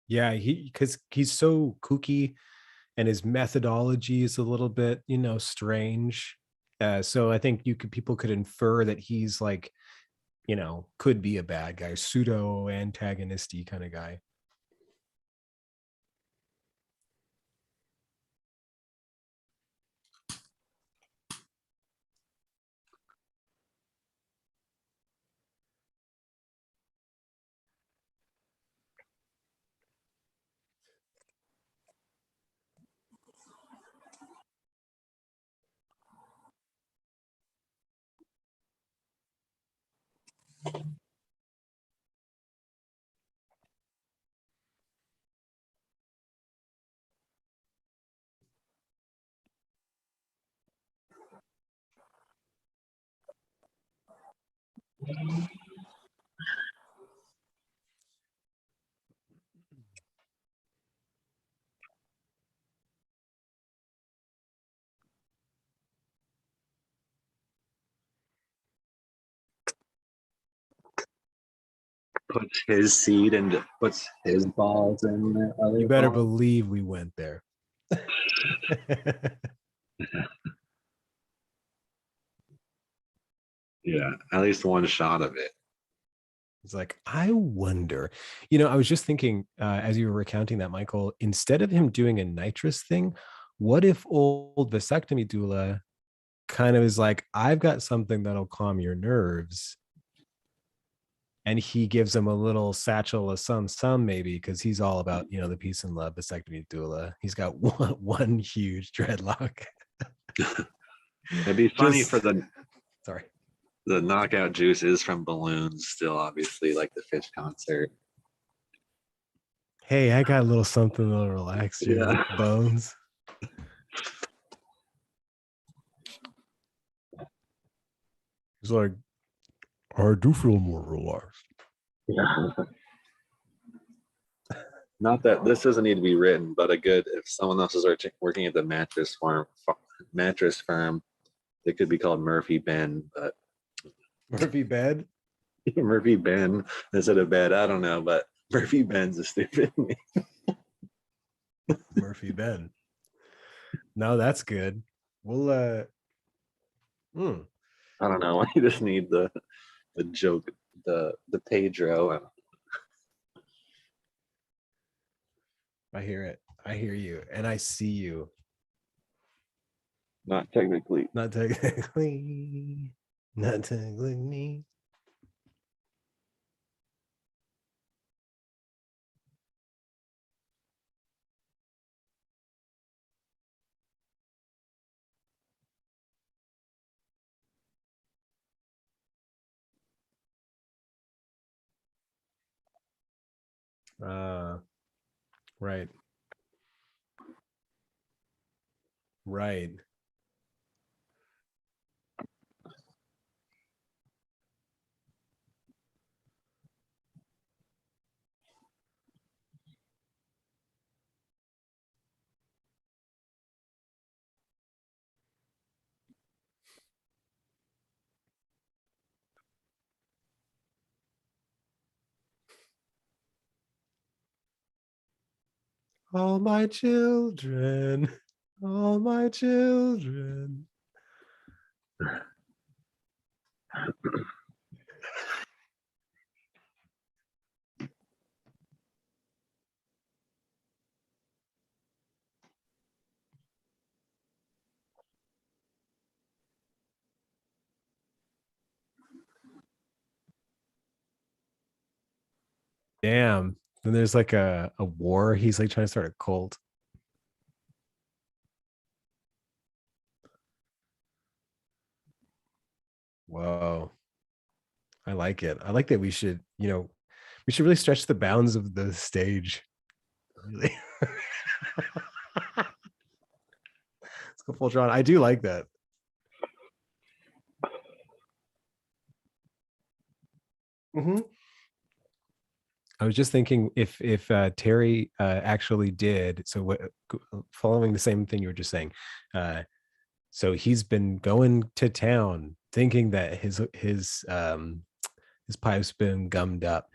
[SPEAKER 2] Yeah, because he's so kooky and his methodology is a little bit, strange. So I think people could infer that he's like, could be a bad guy, pseudo antagonisty kind of guy.
[SPEAKER 3] Puts his seed and puts his balls in the other
[SPEAKER 2] You better
[SPEAKER 3] ball.
[SPEAKER 2] believe we went there.
[SPEAKER 3] Yeah, at least one shot of it.
[SPEAKER 2] It's like, I wonder, I was just thinking as you were recounting that, Michael, instead of him doing a nitrous thing, what if old vasectomy doula kind of is like, I've got something that'll calm your nerves. And he gives him a little satchel of some maybe, because he's all about, the peace and love vasectomy doula. He's got one huge dreadlock.
[SPEAKER 3] It'd be funny for
[SPEAKER 2] sorry.
[SPEAKER 3] the knockout juice is from balloons still, obviously, like the Fish concert.
[SPEAKER 2] Hey, I got a little something that'll relax your
[SPEAKER 3] Yeah.
[SPEAKER 2] bones. He's like, I do feel more relaxed.
[SPEAKER 3] Yeah. Not that this doesn't need to be written, but if someone else is working at the mattress firm, it could be called Murphy Ben, but
[SPEAKER 2] Murphy bed.
[SPEAKER 3] Murphy Ben instead of bed. I don't know, but Murphy Ben's a stupid name.
[SPEAKER 2] Murphy bed. No, that's good. We'll
[SPEAKER 3] I don't know. I just need the joke, the Pedro.
[SPEAKER 2] I hear it. I hear you. And I see you.
[SPEAKER 3] Not technically.
[SPEAKER 2] Not technically. Not technically. Right. Right. All my children. All my children. Damn. Then there's like a war. He's like trying to start a cult. Whoa. I like it. I like that we should really stretch the bounds of the stage. Really. Let's go full drawn. I do like that. I was just thinking if Terry actually did so. What following the same thing you were just saying, so he's been going to town thinking that his pipe's been gummed up,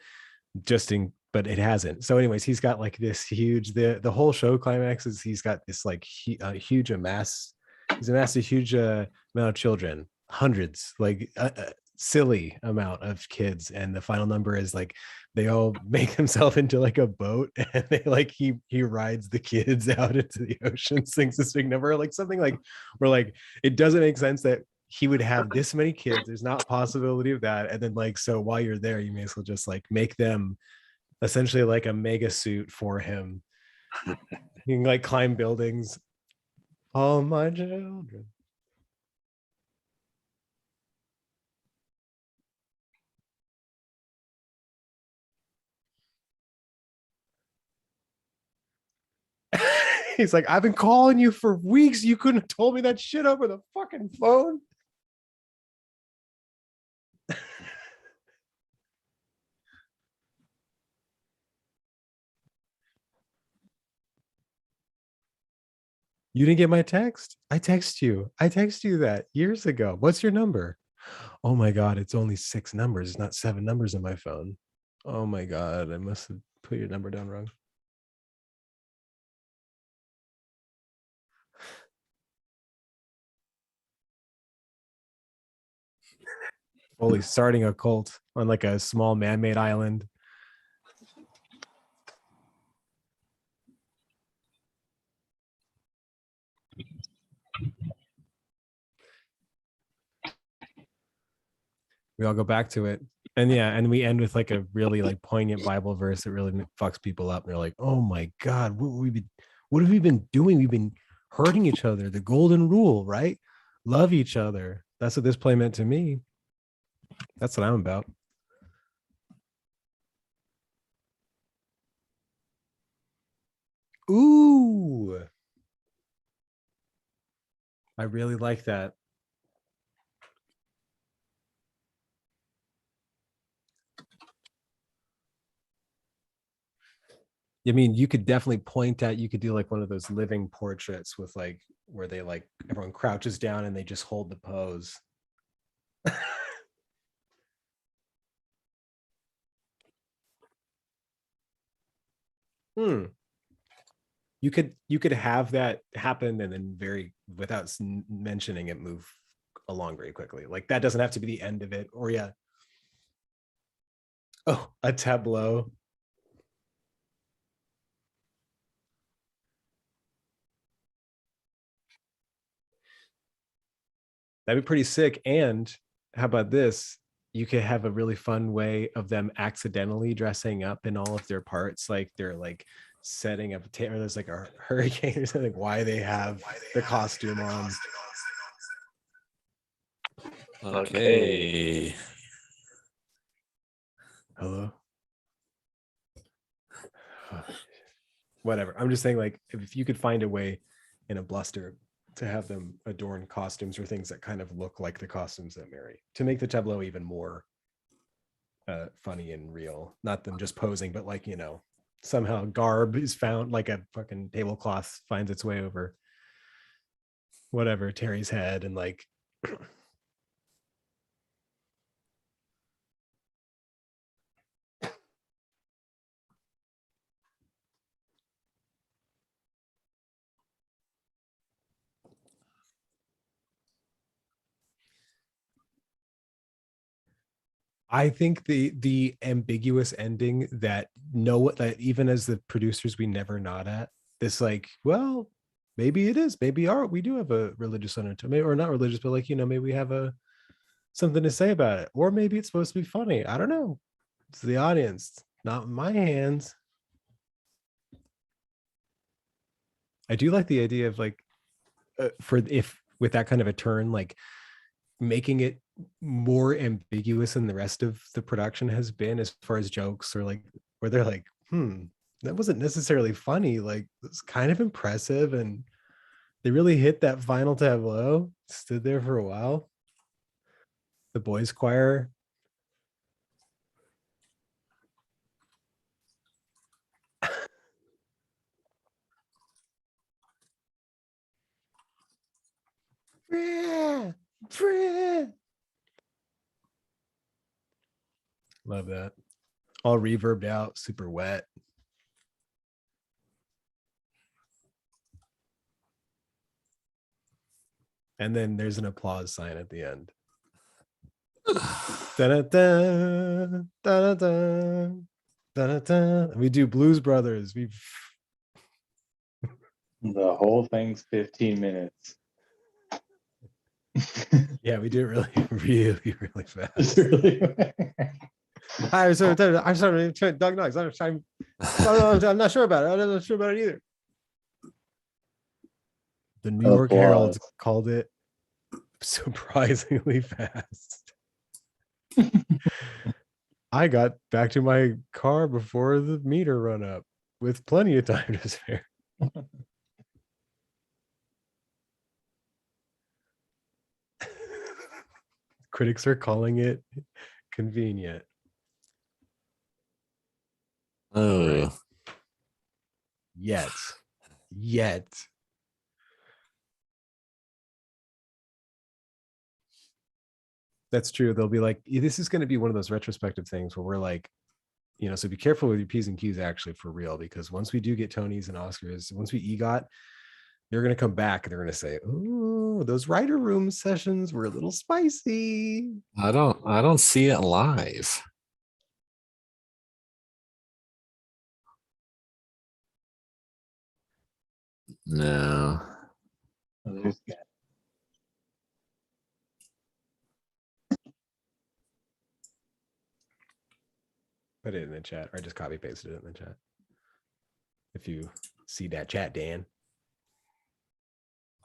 [SPEAKER 2] but it hasn't. So, anyways, he's got like this huge the whole show climax is he's got this like huge amass. He's amassed a huge amount of children, hundreds, like silly amount of kids, and the final number is like they all make themselves into like a boat, and they like he rides the kids out into the ocean, sings this big number, like something like where like it doesn't make sense that he would have this many kids. There's not a possibility of that, and then like so while you're there, you may as well just like make them essentially like a mega suit for him. You can like climb buildings. All my children. He's like, I've been calling you for weeks. You couldn't have told me that shit over the fucking phone. You didn't get my text? I text you. I text you that years ago. What's your number? Oh my God, it's only 6 numbers. It's not 7 numbers in my phone. Oh my God, I must have put your number down wrong. Fully starting a cult on like a small man-made island. We all go back to it. And yeah, and we end with like a really like poignant Bible verse that really fucks people up. And they're like, oh my God, what have we been doing? We've been hurting each other. The golden rule, right? Love each other. That's what this play meant to me. That's what I'm about. Ooh. I really like that. I mean, you could definitely point at, you could do like one of those living portraits with like, where they like, everyone crouches down and they just hold the pose. You could have that happen and then without mentioning it, move along very quickly. Like that doesn't have to be the end of it. Or yeah. Oh, a tableau. That'd be pretty sick. And how about this? You could have a really fun way of them accidentally dressing up in all of their parts. Like they're like setting up or there's like a hurricane or something. Why they have the costume on.
[SPEAKER 3] Okay.
[SPEAKER 2] Hello. Whatever. I'm just saying, like, if you could find a way in a bluster to have them adorn costumes or things that kind of look like the costumes that marry, to make the tableau even more funny and real. Not them just posing, but like, somehow garb is found, like a fucking tablecloth finds its way over whatever Terry's head, and like I think the ambiguous ending that that even as the producers we never nod at this, like, well, maybe it is, maybe we do have a religious undertone, or not religious, but like, maybe we have something to say about it, or maybe it's supposed to be funny. I don't know. It's the audience, not in my hands. I do like the idea of like, if with that kind of a turn, like making it more ambiguous than the rest of the production has been as far as jokes, or like where they're like, that wasn't necessarily funny. Like it's kind of impressive, and they really hit that final tableau. Stood there for a while. The boys' choir. Love that. All reverbed out, super wet. And then there's an applause sign at the end. Da-da-da, da-da-da, da-da-da. We do Blues Brothers. The
[SPEAKER 1] whole thing's 15 minutes.
[SPEAKER 2] Yeah, we do it really, really fast.
[SPEAKER 1] It's really
[SPEAKER 2] I'm sorry, Doug Knox. I'm not sure about it. I'm not sure about it either. The New York Herald called it surprisingly fast. I got back to my car before the meter run up with plenty of time to spare. Critics are calling it convenient.
[SPEAKER 3] Oh,
[SPEAKER 2] Right. Yet. That's true. They'll be like, this is going to be one of those retrospective things where we're like, so be careful with your P's and Q's actually for real, because once we do get Tonys and Oscars, once we EGOT, they're going to come back and they're going to say, oh, those writer room sessions were a little spicy.
[SPEAKER 3] I don't see it live. No.
[SPEAKER 2] Put it in the chat, or just copy pasted it in the chat. If you see that chat, Dan.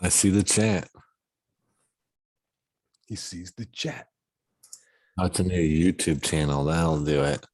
[SPEAKER 3] I see the chat.
[SPEAKER 2] He sees the chat.
[SPEAKER 3] That's a new YouTube channel. That'll do it.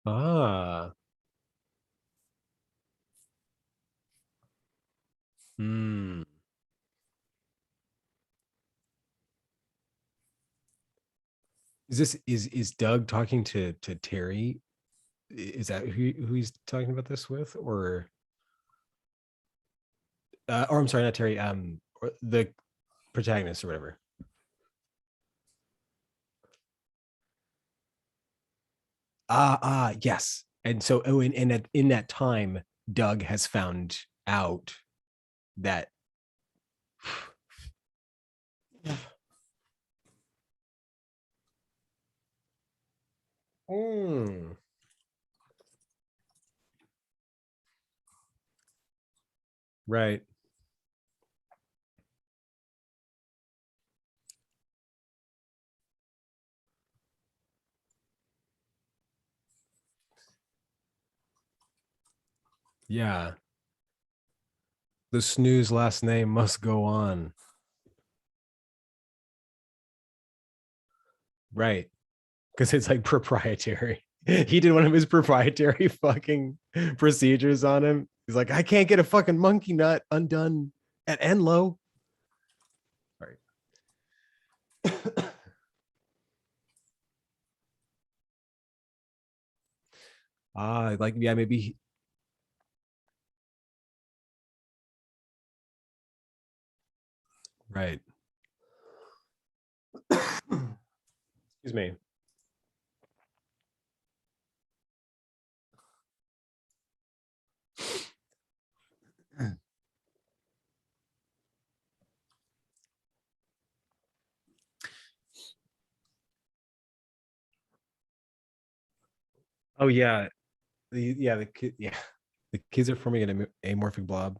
[SPEAKER 2] Ah. Is Doug talking to Terry? Is that who he's talking about this with, or I'm sorry, not Terry, or the protagonist or whatever? Yes. And so in that time, Doug has found out that right. Yeah. The snooze last name must go on. Right. Because it's like proprietary. He did one of his proprietary fucking procedures on him. He's like, I can't get a fucking monkey nut undone at Enlow. Right. Like, yeah, maybe. Right. Excuse me. Oh yeah, the kids are forming an amorphic blob.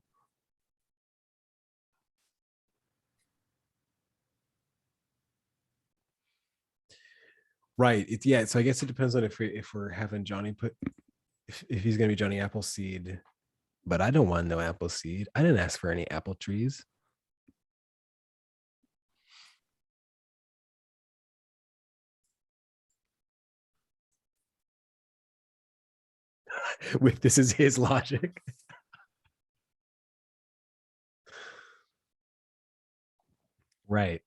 [SPEAKER 2] Right. It's yeah. So I guess it depends on if we're having Johnny put if he's gonna be Johnny Appleseed. But I don't want no Appleseed. I didn't ask for any apple trees. With this is his logic. Right.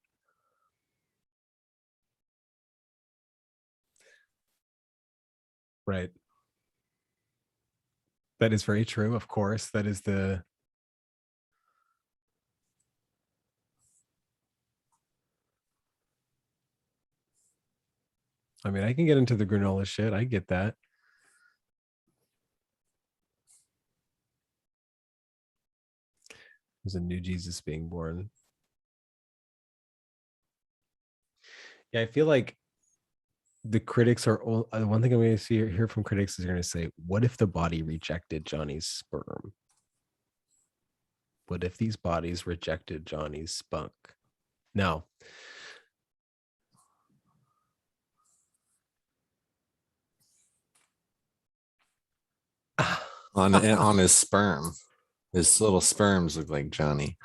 [SPEAKER 2] Right. That is very true. Of course, that is the. I mean, I can get into the granola shit. I get that. There's a new Jesus being born. Yeah, I feel like the critics are the one thing I'm going to hear from critics is going to say, "What if the body rejected Johnny's sperm? What if these bodies rejected Johnny's spunk?" Now,
[SPEAKER 3] On his sperm. His little sperms look like Johnny.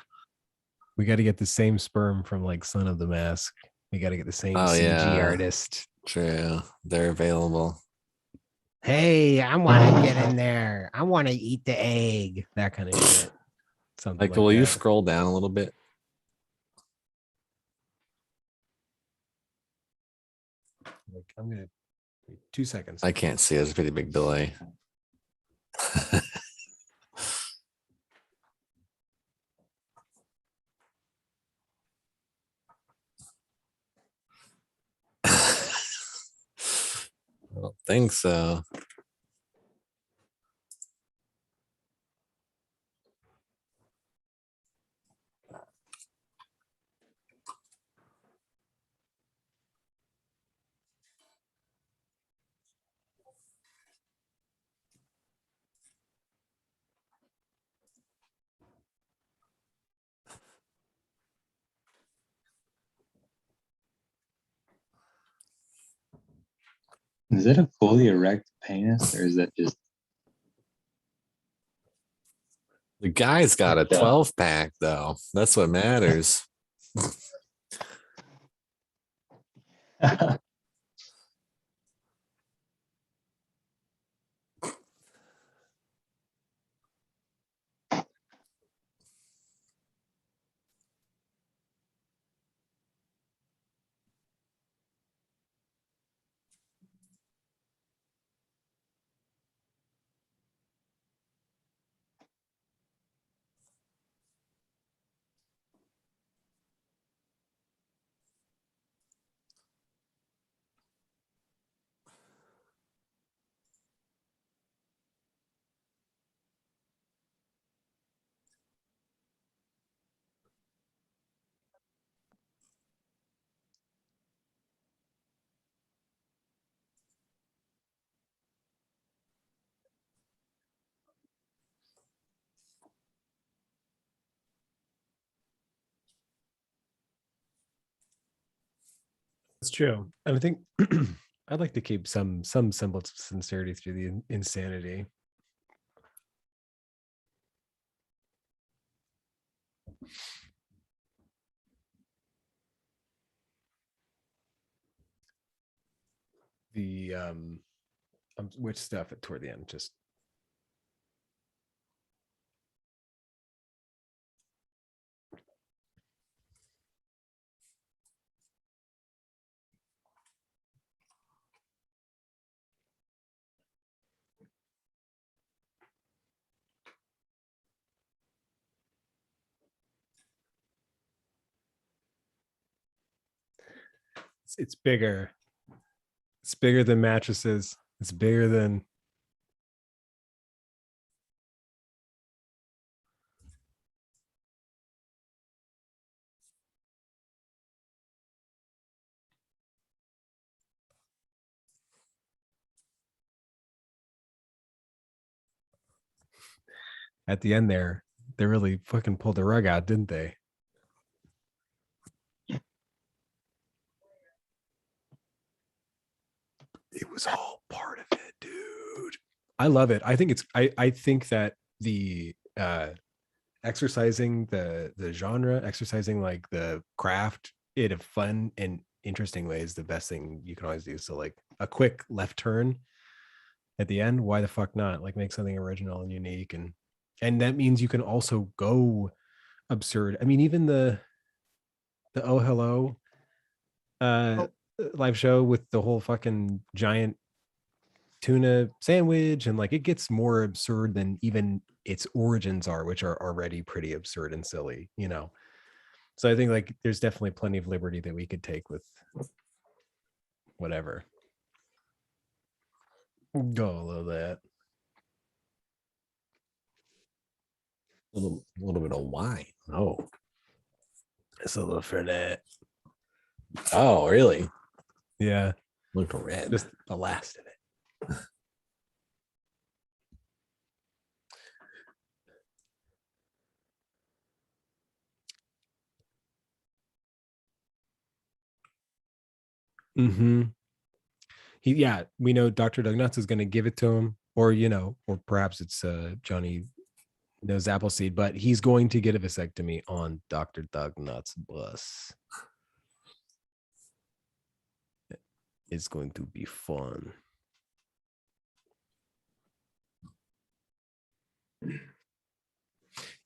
[SPEAKER 2] we got to get the same sperm from like Son of the Mask. We got to get the same
[SPEAKER 3] Oh,
[SPEAKER 2] CG
[SPEAKER 3] yeah.
[SPEAKER 2] artist.
[SPEAKER 3] True. They're available.
[SPEAKER 2] Hey, I want to get in there. I want to eat the egg. That kind of shit. Something
[SPEAKER 3] Like,
[SPEAKER 2] like
[SPEAKER 3] will you
[SPEAKER 2] that.
[SPEAKER 3] scroll down a little bit?
[SPEAKER 2] Like, I'm gonna 2 seconds.
[SPEAKER 3] I can't see. It's a pretty big delay. I don't think so.
[SPEAKER 1] Is it a fully erect penis or is that just
[SPEAKER 3] The guy's got a 12 pack, though. That's what matters.
[SPEAKER 2] It's true. And I think I'd like to keep some semblance of sincerity through the insanity. The which stuff at toward the end just it's bigger. It's bigger than mattresses. It's bigger than at the end there, they really fucking pulled the rug out, didn't they? It was all part of it, dude. I love it. I think it's I think that the exercising the genre, exercising like the craft in a fun and interesting way is the best thing you can always do. So like a quick left turn at the end, why the fuck not? Like make something original and unique, and that means you can also go absurd. I mean, even the Oh Hello live show with the whole fucking giant tuna sandwich, and like it gets more absurd than even its origins are, which are already pretty absurd and silly, you know. So I think like there's definitely plenty of liberty that we could take with whatever. Go a little that.
[SPEAKER 4] A little bit of wine. Oh,
[SPEAKER 2] It's a little for that.
[SPEAKER 4] oh, really?
[SPEAKER 2] Yeah,
[SPEAKER 4] Look red.
[SPEAKER 2] just the last of it. Mm-hmm. Yeah, we know Dr. Doug Nuts is going to give it to him, or you know, or perhaps it's Johnny knows Appleseed, but he's going to get a vasectomy on Dr. Doug Nuts' bus. It's going to be fun.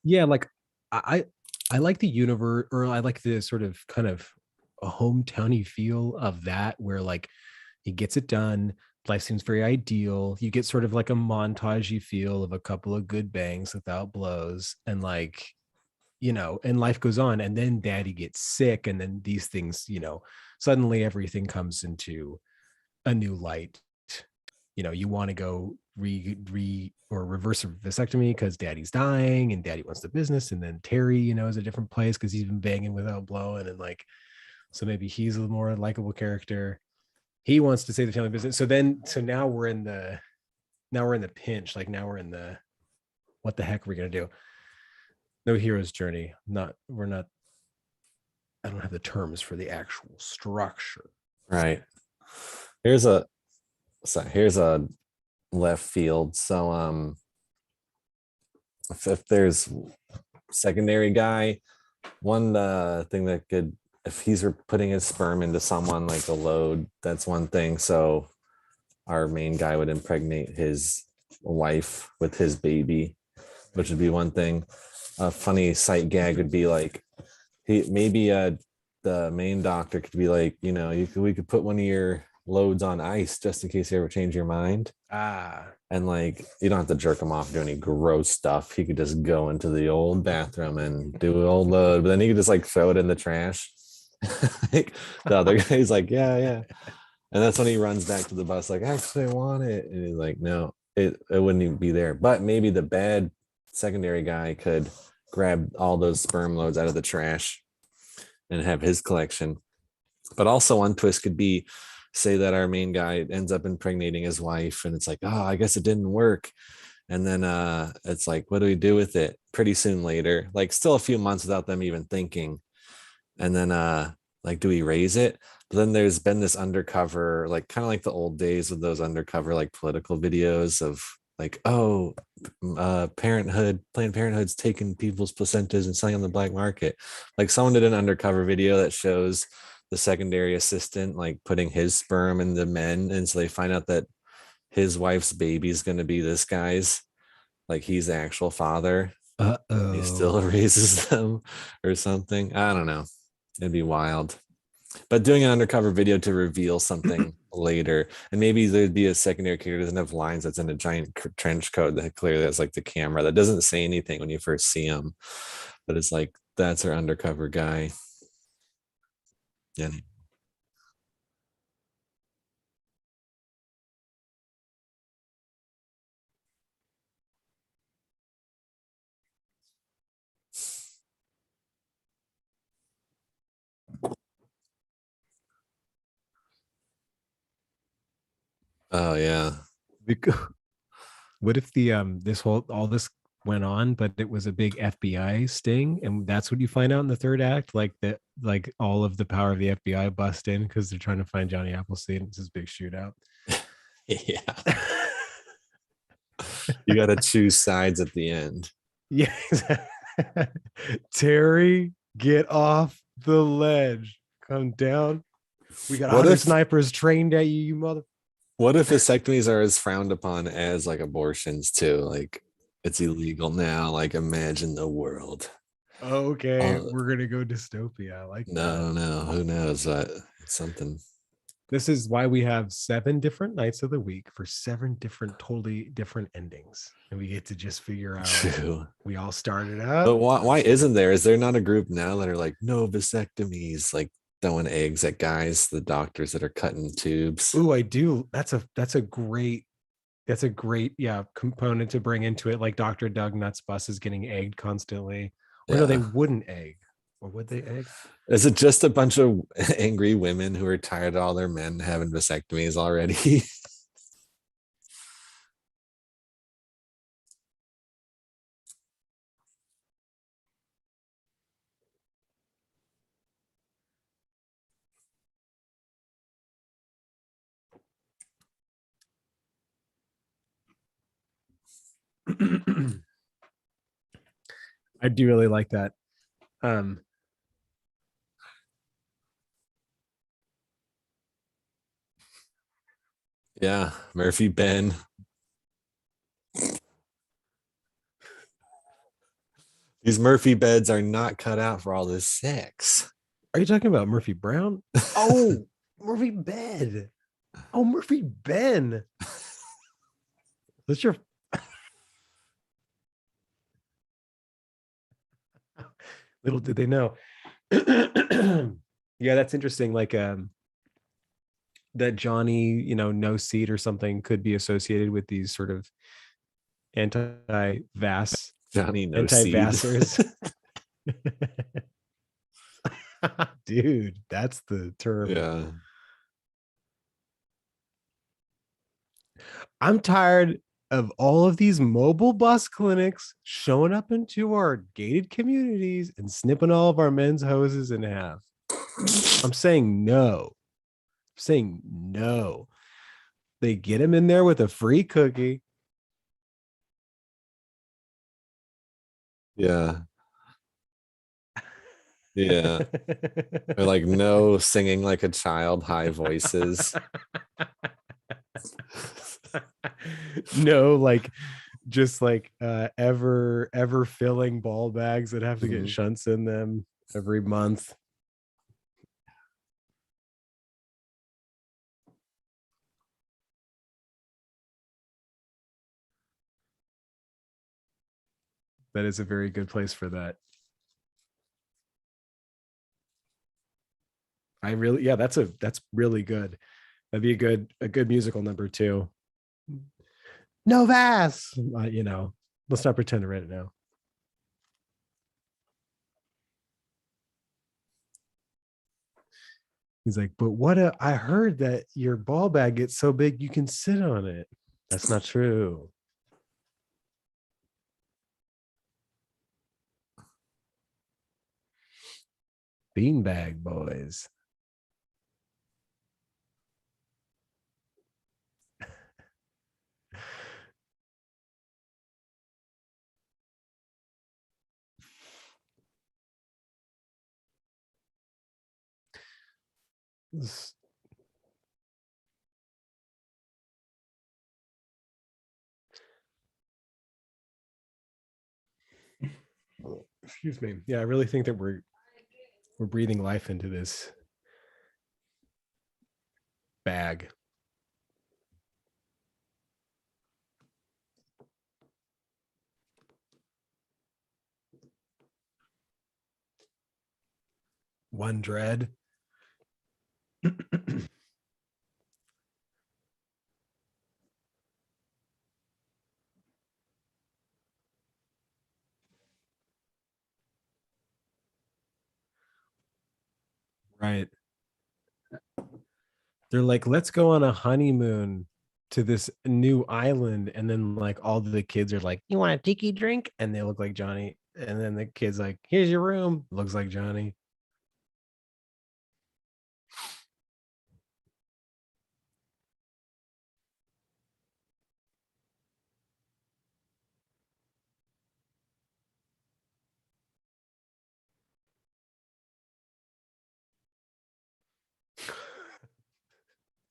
[SPEAKER 2] Yeah, like I I like the universe, or I like the sort of kind of a hometowny feel of that, where like he gets it done. Life seems very ideal. You get sort of like a montagey feel of a couple of good bangs without blows, and like, you know, and life goes on. And then daddy gets sick, and then these things, you know, suddenly everything comes into a new light. You know, you want to go or reverse a vasectomy because daddy's dying and daddy wants the business, and then Terry, you know, is a different place because he's been banging without blowing, and like, so maybe he's a more likable character. He wants to save the family business. So now we're in the pinch. Like now we're in the, what the heck are we gonna do? No hero's journey. We're not. I don't have the terms for the actual structure.
[SPEAKER 4] Right. Here's a left field. So if there's secondary guy, one thing that could, if he's putting his sperm into someone like a load, that's one thing. So our main guy would impregnate his wife with his baby, which would be one thing. A funny sight gag would be like, the main doctor could be like, you know, we could put one of your loads on ice just in case you ever change your mind. And like, you don't have to jerk him off, do any gross stuff. He could just go into the old bathroom and do an old load, but then he could just like throw it in the trash. Like, the other guy's like, yeah. And that's when he runs back to the bus, like, actually, I want it. And he's like, no, it wouldn't even be there. But maybe the bad secondary guy could grab all those sperm loads out of the trash and have his collection. But also one twist could be, say that our main guy ends up impregnating his wife, and it's like, oh, I guess it didn't work. And then it's like, what do we do with it? Pretty soon later, like still a few months without them even thinking. And then like, do we raise it? But then there's been this undercover, like kind of like the old days of those undercover like political videos of like, oh, Planned Parenthood's taking people's placentas and selling on the black market. Like someone did an undercover video that shows the secondary assistant like putting his sperm in the men, and so they find out that his wife's baby is going to be this guy's, like he's the actual father. He still raises them or something. I don't know. It'd be wild. But doing an undercover video to reveal something later, and maybe there'd be a secondary character that doesn't have lines, that's in a giant trench coat that clearly has like the camera that doesn't say anything when you first see him, but it's like, that's our undercover guy. Yeah. Oh yeah.
[SPEAKER 2] What if the this whole all this went on, but it was a big FBI sting, and that's what you find out in the third act, like that, like all of the power of the FBI bust in because they're trying to find Johnny Appleseed. It's this big shootout.
[SPEAKER 4] Yeah. You got to choose sides at the end.
[SPEAKER 2] Yeah. Terry, get off the ledge. Come down. We got
[SPEAKER 4] What
[SPEAKER 2] other
[SPEAKER 4] if-
[SPEAKER 2] snipers trained at you, you mother.
[SPEAKER 4] What if vasectomies are as frowned upon as like abortions too? Like it's illegal now. Like imagine the world.
[SPEAKER 2] Okay, we're gonna go dystopia. I like that.
[SPEAKER 4] No, who knows? It's something.
[SPEAKER 2] This is why we have 7 different nights of the week for 7 different, totally different endings, and we get to just figure out.
[SPEAKER 4] True.
[SPEAKER 2] We all started out.
[SPEAKER 4] But why isn't there? Is there not a group now that are like no vasectomies, like throwing eggs at guys, the doctors that are cutting tubes?
[SPEAKER 2] Ooh, I do. That's a great component to bring into it. Like Dr. Doug Nuts bus is getting egged constantly. Or no, they wouldn't egg. Or would they egg?
[SPEAKER 4] Is it just a bunch of angry women who are tired of all their men having vasectomies already?
[SPEAKER 2] I do really like that.
[SPEAKER 4] Yeah, Murphy Ben. These Murphy beds are not cut out for all this sex.
[SPEAKER 2] Are you talking about Murphy Brown? Oh, Murphy Bed. Oh, Murphy Ben. That's your. Little did they know. Yeah, that's interesting. Like that Johnny, no seat or something could be associated with these sort of anti-vax,
[SPEAKER 4] Johnny no seed.
[SPEAKER 2] anti-vaxxers. Dude, that's the term.
[SPEAKER 4] Yeah.
[SPEAKER 2] I'm tired of all of these mobile bus clinics showing up into our gated communities and snipping all of our men's hoses in half. I'm saying no. They get him in there with a free cookie.
[SPEAKER 4] Yeah. Yeah. Or like no singing like a child, high voices.
[SPEAKER 2] No, like just like ever filling ball bags that have to get shunts in them every month. That is a very good place for that. That's really good. That'd be a good musical number 2. No Vass, let's not pretend to write it now. He's like, but I heard that your ball bag gets so big you can sit on it. That's not true. Beanbag boys. Excuse me. Yeah, I really think that we're breathing life into this bag. One dread. Right. They're like, let's go on a honeymoon to this new island, and then like all the kids are like, "You want a tiki drink?" And they look like Johnny. And then the kid's like, "Here's your room." Looks like Johnny.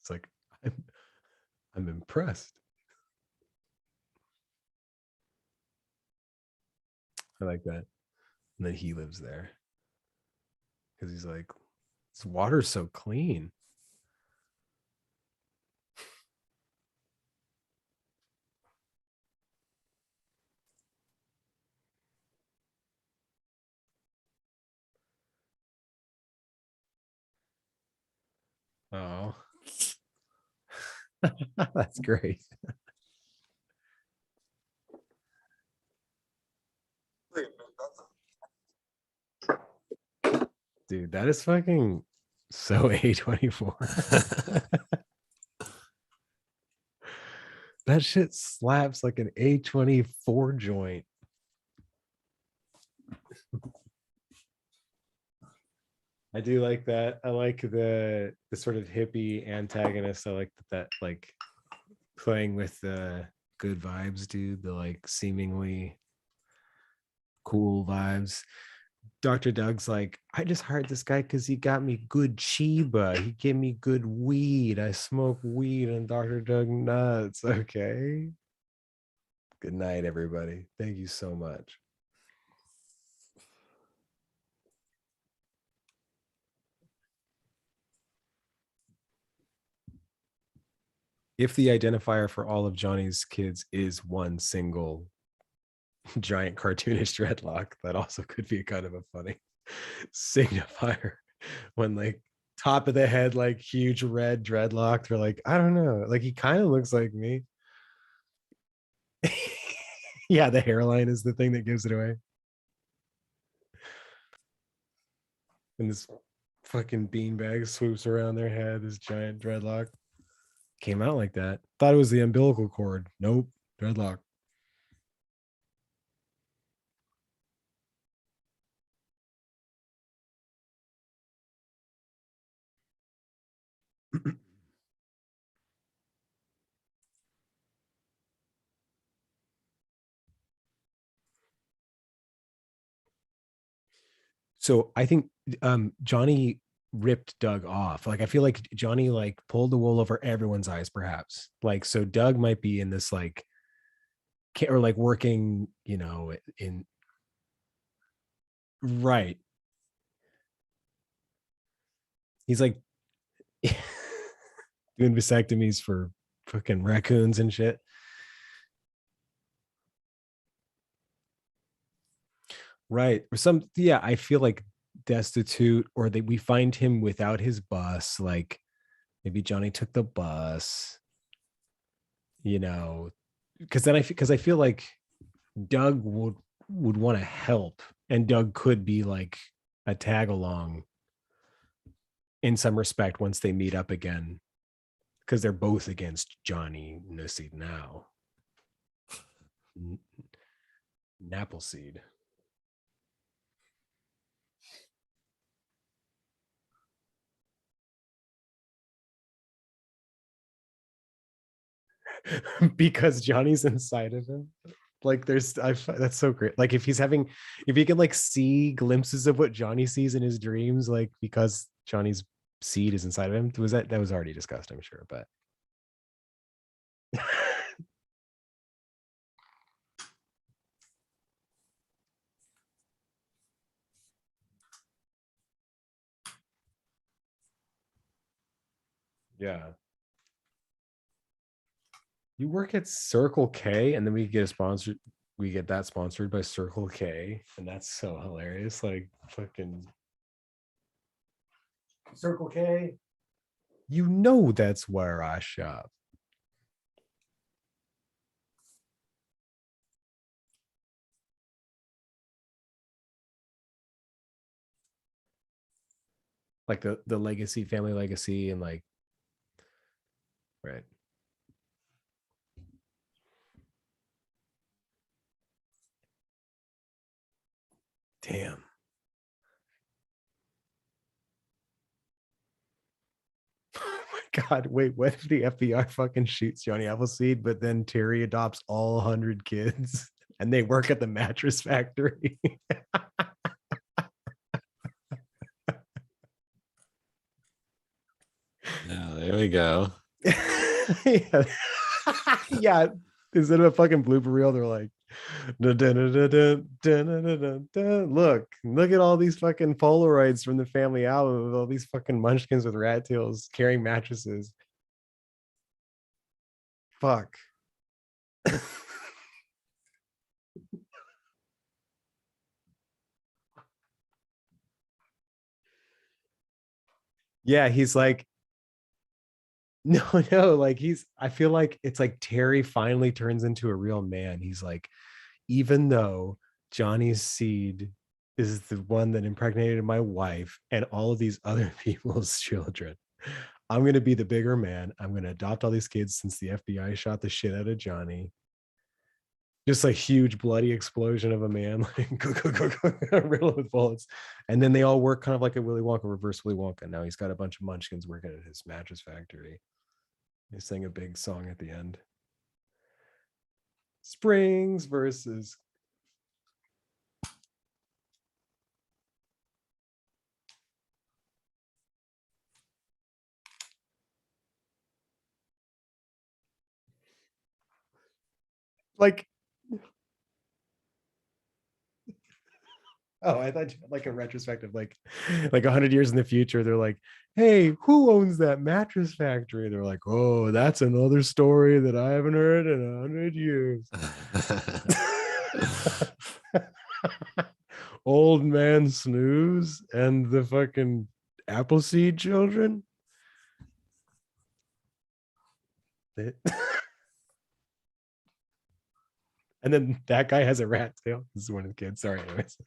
[SPEAKER 2] It's like, I'm impressed. I like that. And then he lives there because he's like, this water's so clean. Oh, that's great. Dude, that is fucking so A24. That shit slaps like an A24 joint. I do like that. I like the sort of hippie antagonist. I like that like playing with the good vibes, dude. The like seemingly cool vibes. Dr. Doug's like, I just hired this guy because he got me good chiba. He gave me good weed. I smoke weed and Dr. Doug nuts. Okay. Good night, everybody. Thank you so much. If the identifier for all of Johnny's kids is one single giant cartoonish dreadlock, that also could be kind of a funny signifier when like top of the head, like huge red dreadlock. They're like, I don't know, like he kind of looks like me. Yeah, the hairline is the thing that gives it away. And this fucking beanbag swoops around their head, this giant dreadlock. Came out like that. Thought it was the umbilical cord. Nope, dreadlock. So I think Johnny ripped Doug off. Like I feel like Johnny like pulled the wool over everyone's eyes, perhaps. Like so Doug might be in this like or like working, you know, in right. He's like doing vasectomies for fucking raccoons and shit. Right. Or some, yeah, I feel like destitute, or that we find him without his bus. Like maybe Johnny took the bus, you know, because then because I feel like Doug would want to help, and Doug could be like a tag along in some respect once they meet up again, because they're both against Johnny Nussy now. Appleseed. Because Johnny's inside of him. Like there's that's so great. Like if he can like see glimpses of what Johnny sees in his dreams, like because Johnny's seed is inside of him. Was that was already discussed, I'm sure, but yeah. You work at Circle K, and then we get a sponsor. We get that sponsored by Circle K, and that's so hilarious. Like fucking Circle K. You know that's where I shop. Like the legacy, family legacy, and like right. Damn. Oh my God. Wait, what if the FBI fucking shoots Johnny Appleseed, but then Terry adopts all 100 kids and they work at the mattress factory?
[SPEAKER 4] Yeah, there we go.
[SPEAKER 2] Yeah. Yeah. Instead of a fucking blooper reel, they're like, "Dun, dun, dun, dun, dun, dun, dun, dun, dun, dun. Look at all these fucking Polaroids from the family album of all these fucking munchkins with rat tails carrying mattresses." Fuck. Yeah, he's like, no, no, like I feel like it's like Terry finally turns into a real man. He's like, even though Johnny's seed is the one that impregnated my wife and all of these other people's children, I'm going to be the bigger man. I'm going to adopt all these kids since the FBI shot the shit out of Johnny. Just like huge bloody explosion of a man, like riddled with bullets. And then they all work kind of like a Willy Wonka, reverse Willy Wonka. Now he's got a bunch of munchkins working at his mattress factory. They sing a big song at the end. Springs versus. Like, oh, I thought you meant like a retrospective, like 100 years in the future. They're like, hey, who owns that mattress factory? They're like, oh, that's another story that I haven't heard in 100 years. Old man Snooze and the fucking Appleseed children. And then that guy has a rat tail. This is one of the kids. Sorry, anyways.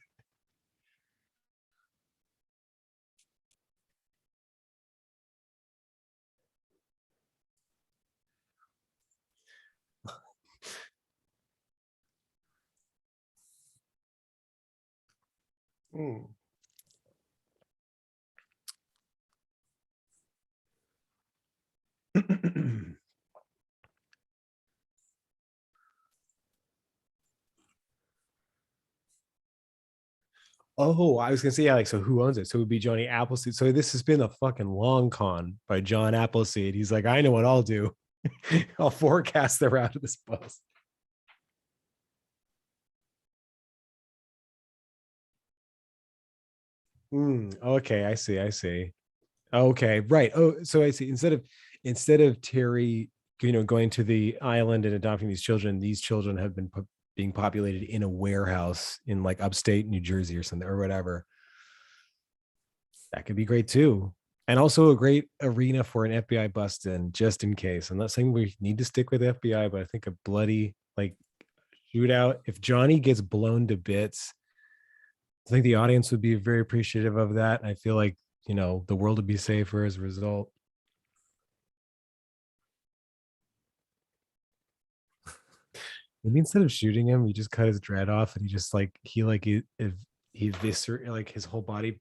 [SPEAKER 2] Mm. Oh, I was gonna say, yeah, like, so who owns it? So it would be Johnny Appleseed. So this has been a fucking long con by John Appleseed. He's like, I know what I'll do. I'll forecast the route of this bus. Okay, I see. I see. Okay, right. Oh, so I see. Instead of Terry, going to the island and adopting these children have been being populated in a warehouse in like upstate New Jersey or something or whatever. That could be great too. And also a great arena for an FBI bust in, just in case. I'm not saying we need to stick with FBI, but I think a bloody like shootout. If Johnny gets blown to bits, I think the audience would be very appreciative of that. I feel like, the world would be safer as a result. Maybe instead of shooting him, you just cut his dread off and he just like if he like his whole body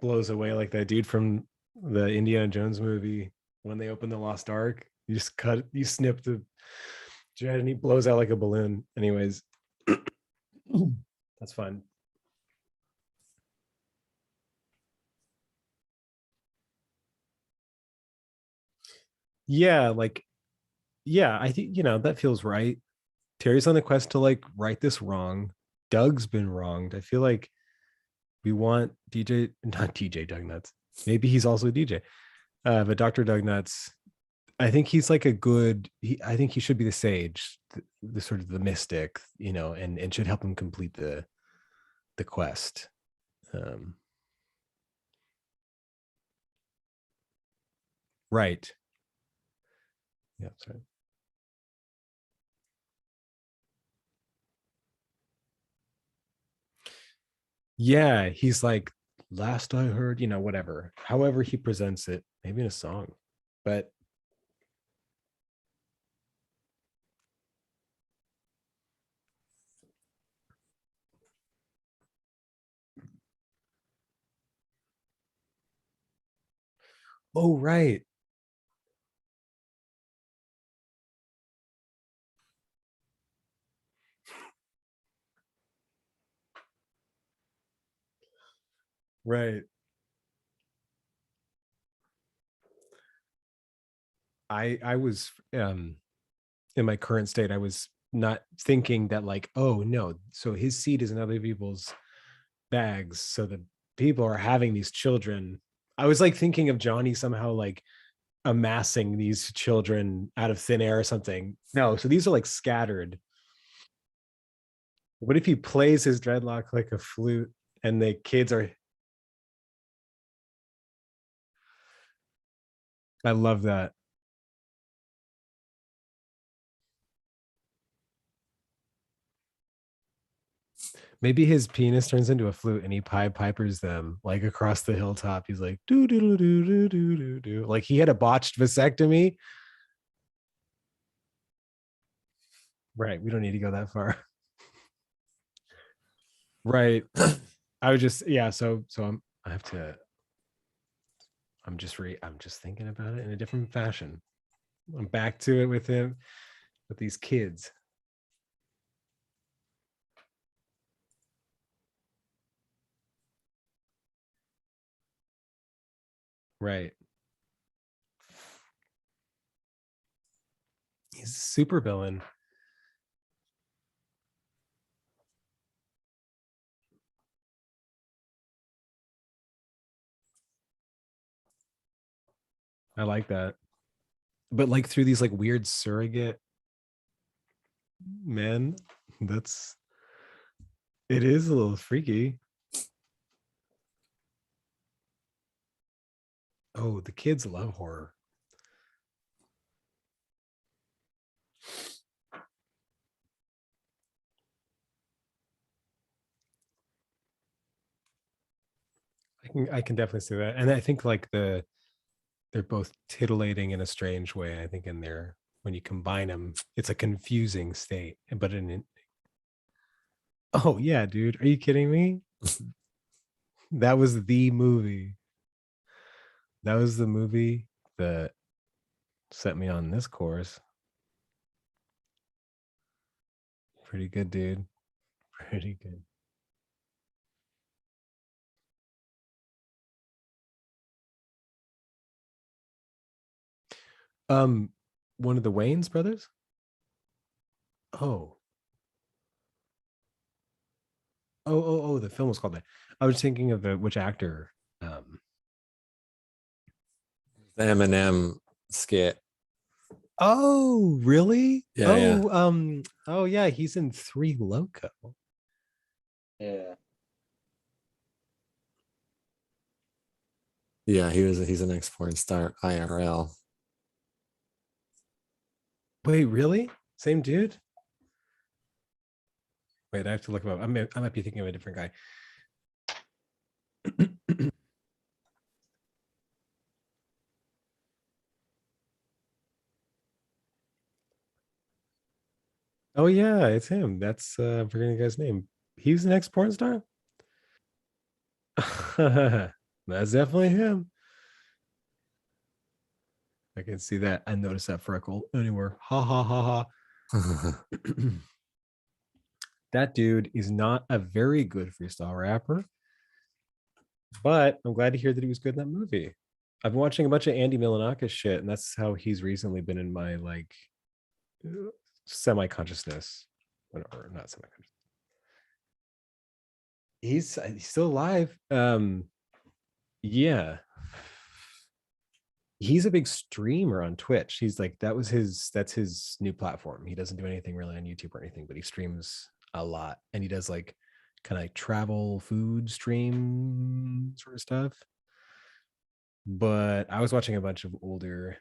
[SPEAKER 2] blows away like that dude from the Indiana Jones movie when they open the Lost Ark. You snip the dread and he blows out like a balloon. Anyways, that's fun. Yeah, like, yeah, I think, that feels right. Terry's on the quest to like right this wrong. Doug's been wronged. I feel like we want DJ, not DJ Doug Nuts. Maybe he's also a DJ. But Dr. Doug Nuts, I think he's like I think he should be the sage, the sort of the mystic, and should help him complete the quest. Right. Yeah, sorry. Yeah, he's like, last I heard, whatever. However he presents it, maybe in a song. But Oh, right. Right. I was in my current state, I was not thinking that like, oh no, so his seed is in other people's bags. So the people are having these children. I was like thinking of Johnny somehow like amassing these children out of thin air or something. No, so these are like scattered. What if he plays his dreadlock like a flute and the kids are I love that. Maybe his penis turns into a flute and he Pied Pipers them like across the hilltop. He's like do do do do do do do. Like he had a botched vasectomy. Right. We don't need to go that far. Right. I was just yeah. So I have to. I'm just thinking about it in a different fashion. I'm back to it with him with these kids. Right. He's a super villain. I like that. But like through these like weird surrogate men, that's it is a little freaky. Oh, the kids love horror. I can definitely see that. And I think like they're both titillating in a strange way. I think in there when you combine them, it's a confusing state. But oh yeah, dude, are you kidding me? That was the movie. That was the movie that set me on this course. Pretty good, dude. Pretty good. Um, one of the Wayans brothers. Oh, oh. The film was called that. I was thinking of the which actor. Um,
[SPEAKER 4] The Eminem skit.
[SPEAKER 2] oh, really?
[SPEAKER 4] Yeah, yeah.
[SPEAKER 2] Oh, oh yeah, he's in Three Loco.
[SPEAKER 1] Yeah.
[SPEAKER 4] Yeah, he's an ex-porn star IRL.
[SPEAKER 2] Wait, really? Same dude? Wait, I have to look him up. I might be thinking of a different guy. Oh yeah, it's him. That's I'm forgetting the guy's name. He's an ex porn star. That's definitely him. I can see that. I noticed that freckle anywhere. Ha ha ha ha. That dude is not a very good freestyle rapper, but I'm glad to hear that he was good in that movie. I've been watching a bunch of Andy Milanakis shit, and that's how he's recently been in my like semi-consciousness. Or not semi-conscious. He's still alive. Yeah. He's a big streamer on Twitch. He's like that's his new platform. He doesn't do anything really on YouTube or anything, but he streams a lot and he does like kind of like travel food stream sort of stuff. But I was watching a bunch of older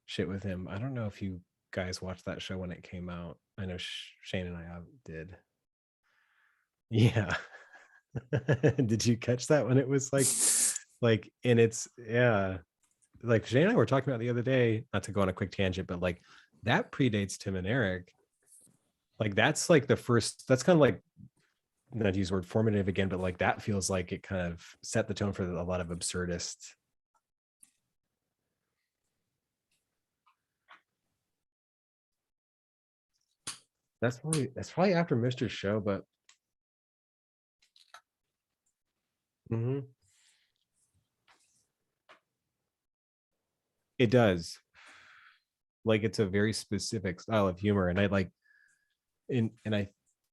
[SPEAKER 2] shit with him. I don't know if you guys watched that show when it came out. I know Shane and I did. Yeah. Did you catch that when it was like in its yeah, like Shane and I were talking about the other day, not to go on a quick tangent, but like that predates Tim and Eric. Like that's like the first, that's kind of like, not to use the word formative again, but like that feels like it kind of set the tone for a lot of absurdist That's probably after Mr. Show, but it does. Like it's a very specific style of humor, and I like, and I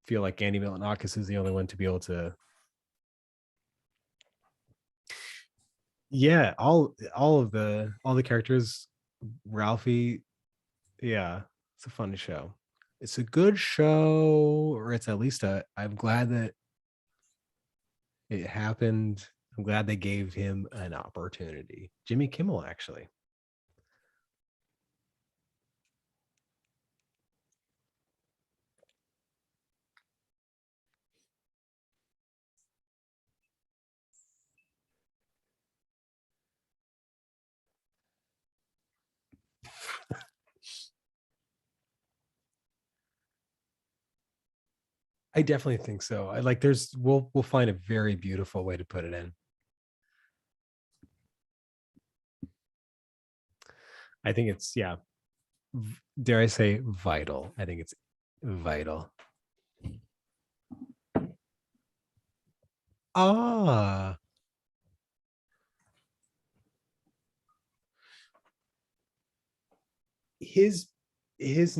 [SPEAKER 2] feel like Andy Milonakis is the only one to be able to. Yeah, all the characters, Ralphie. Yeah, it's a fun show. It's a good show, or it's at least a. I'm glad that it happened. I'm glad they gave him an opportunity. Jimmy Kimmel, actually. I definitely think so. I like we'll find a very beautiful way to put it in. I think it's dare I say vital. I think it's vital. Ah, his his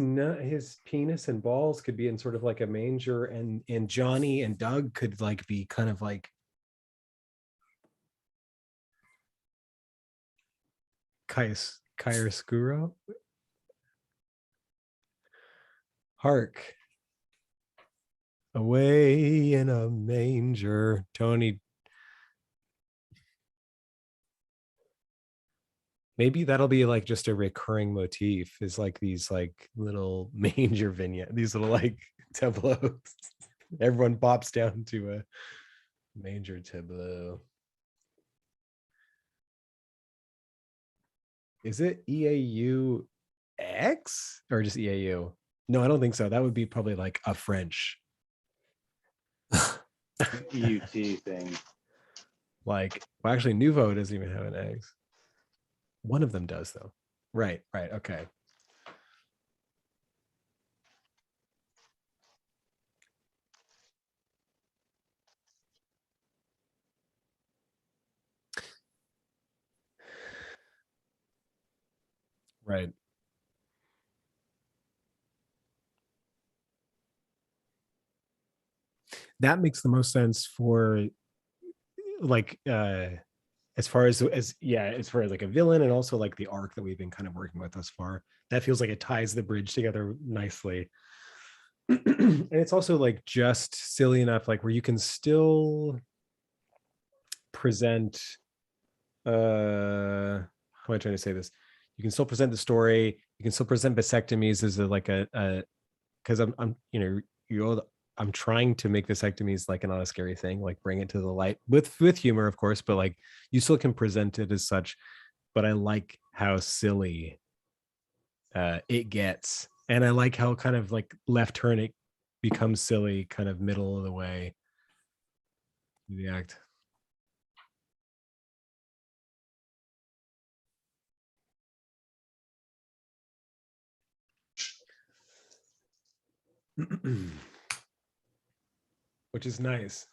[SPEAKER 2] penis and balls could be in sort of like a manger, and Johnny and Doug could like be kind of like Chiaroscuro. Hark, away in a manger. Tony, maybe that'll be like just a recurring motif, is like these like little manger vignette, these little like tableaus. Everyone pops down to a manger tableau. Is it EAUX or just EAU? No, I don't think so. That would be probably like a French.
[SPEAKER 1] EUT thing.
[SPEAKER 2] Like, well, actually, Nouveau doesn't even have an X. One of them does, though. Right, okay. Right. That makes the most sense for like as far as like a villain, and also like the arc that we've been kind of working with thus far. That feels like it ties the bridge together nicely. And it's also like just silly enough, like where you can still present how am I trying to say this? You can still present the story, you can still present vasectomies as like a because I'm I'm trying to make vasectomies like not a scary thing, like bring it to the light with humor, of course, but like you still can present it as such. But I like how silly it gets, and I like how kind of like left turn it becomes silly kind of middle of the way in the act. Which is nice.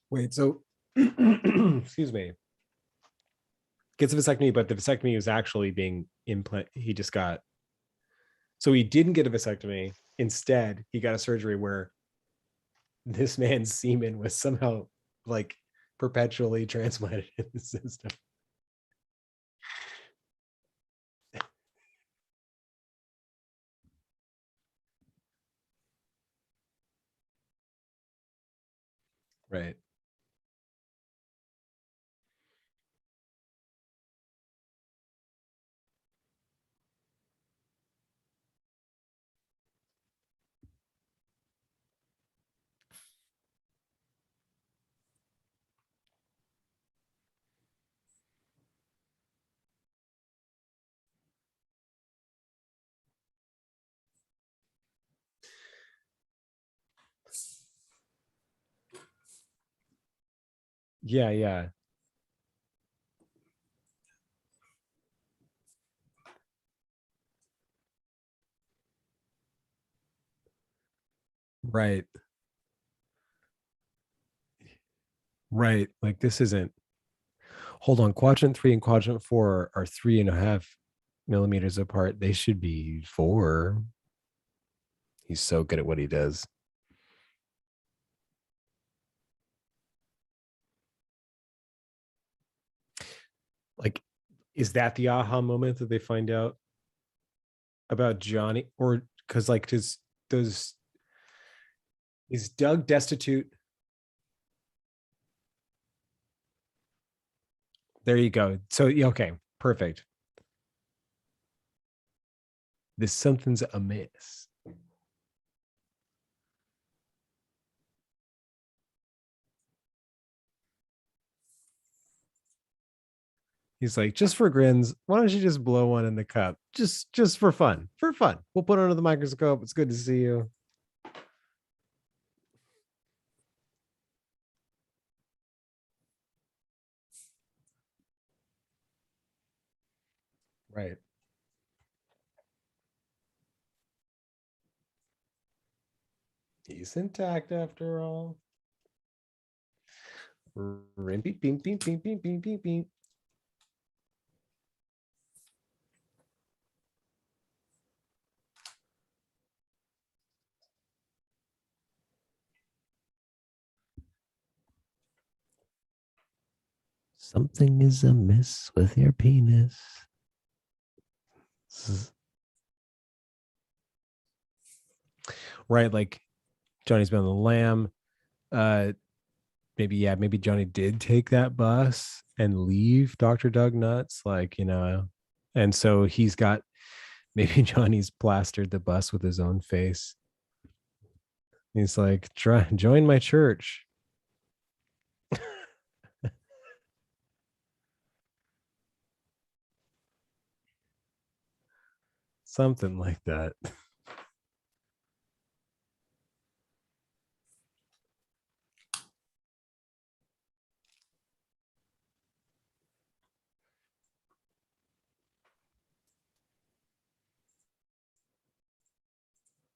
[SPEAKER 2] Wait, so excuse me. Gets a vasectomy, but the vasectomy was actually being implant. He just got, so he didn't get a vasectomy. Instead, he got a surgery where this man's semen was somehow like perpetually transplanted in the system. Right. Yeah. Right. Right. Like this isn't, hold on, quadrant 3 and quadrant 4 are 3.5 millimeters apart. They should be 4. He's so good at what he does. Like, is that the aha moment that they find out about Johnny? Or because like does is Doug destitute? There you go. So okay, perfect. This something's amiss. He's like, just for grins, why don't you just blow one in the cup? Just for fun. For fun. We'll put it under the microscope. It's good to see you. Right. He's intact after all. Rimpy, ping, ping, ping, ping, ping, ping, ping. Something is amiss with your penis. Right, like Johnny's been on the lamb. Maybe Johnny did take that bus and leave Dr. Doug nuts, like, and so he's got, maybe Johnny's plastered the bus with his own face. He's like, join my church. Something like that.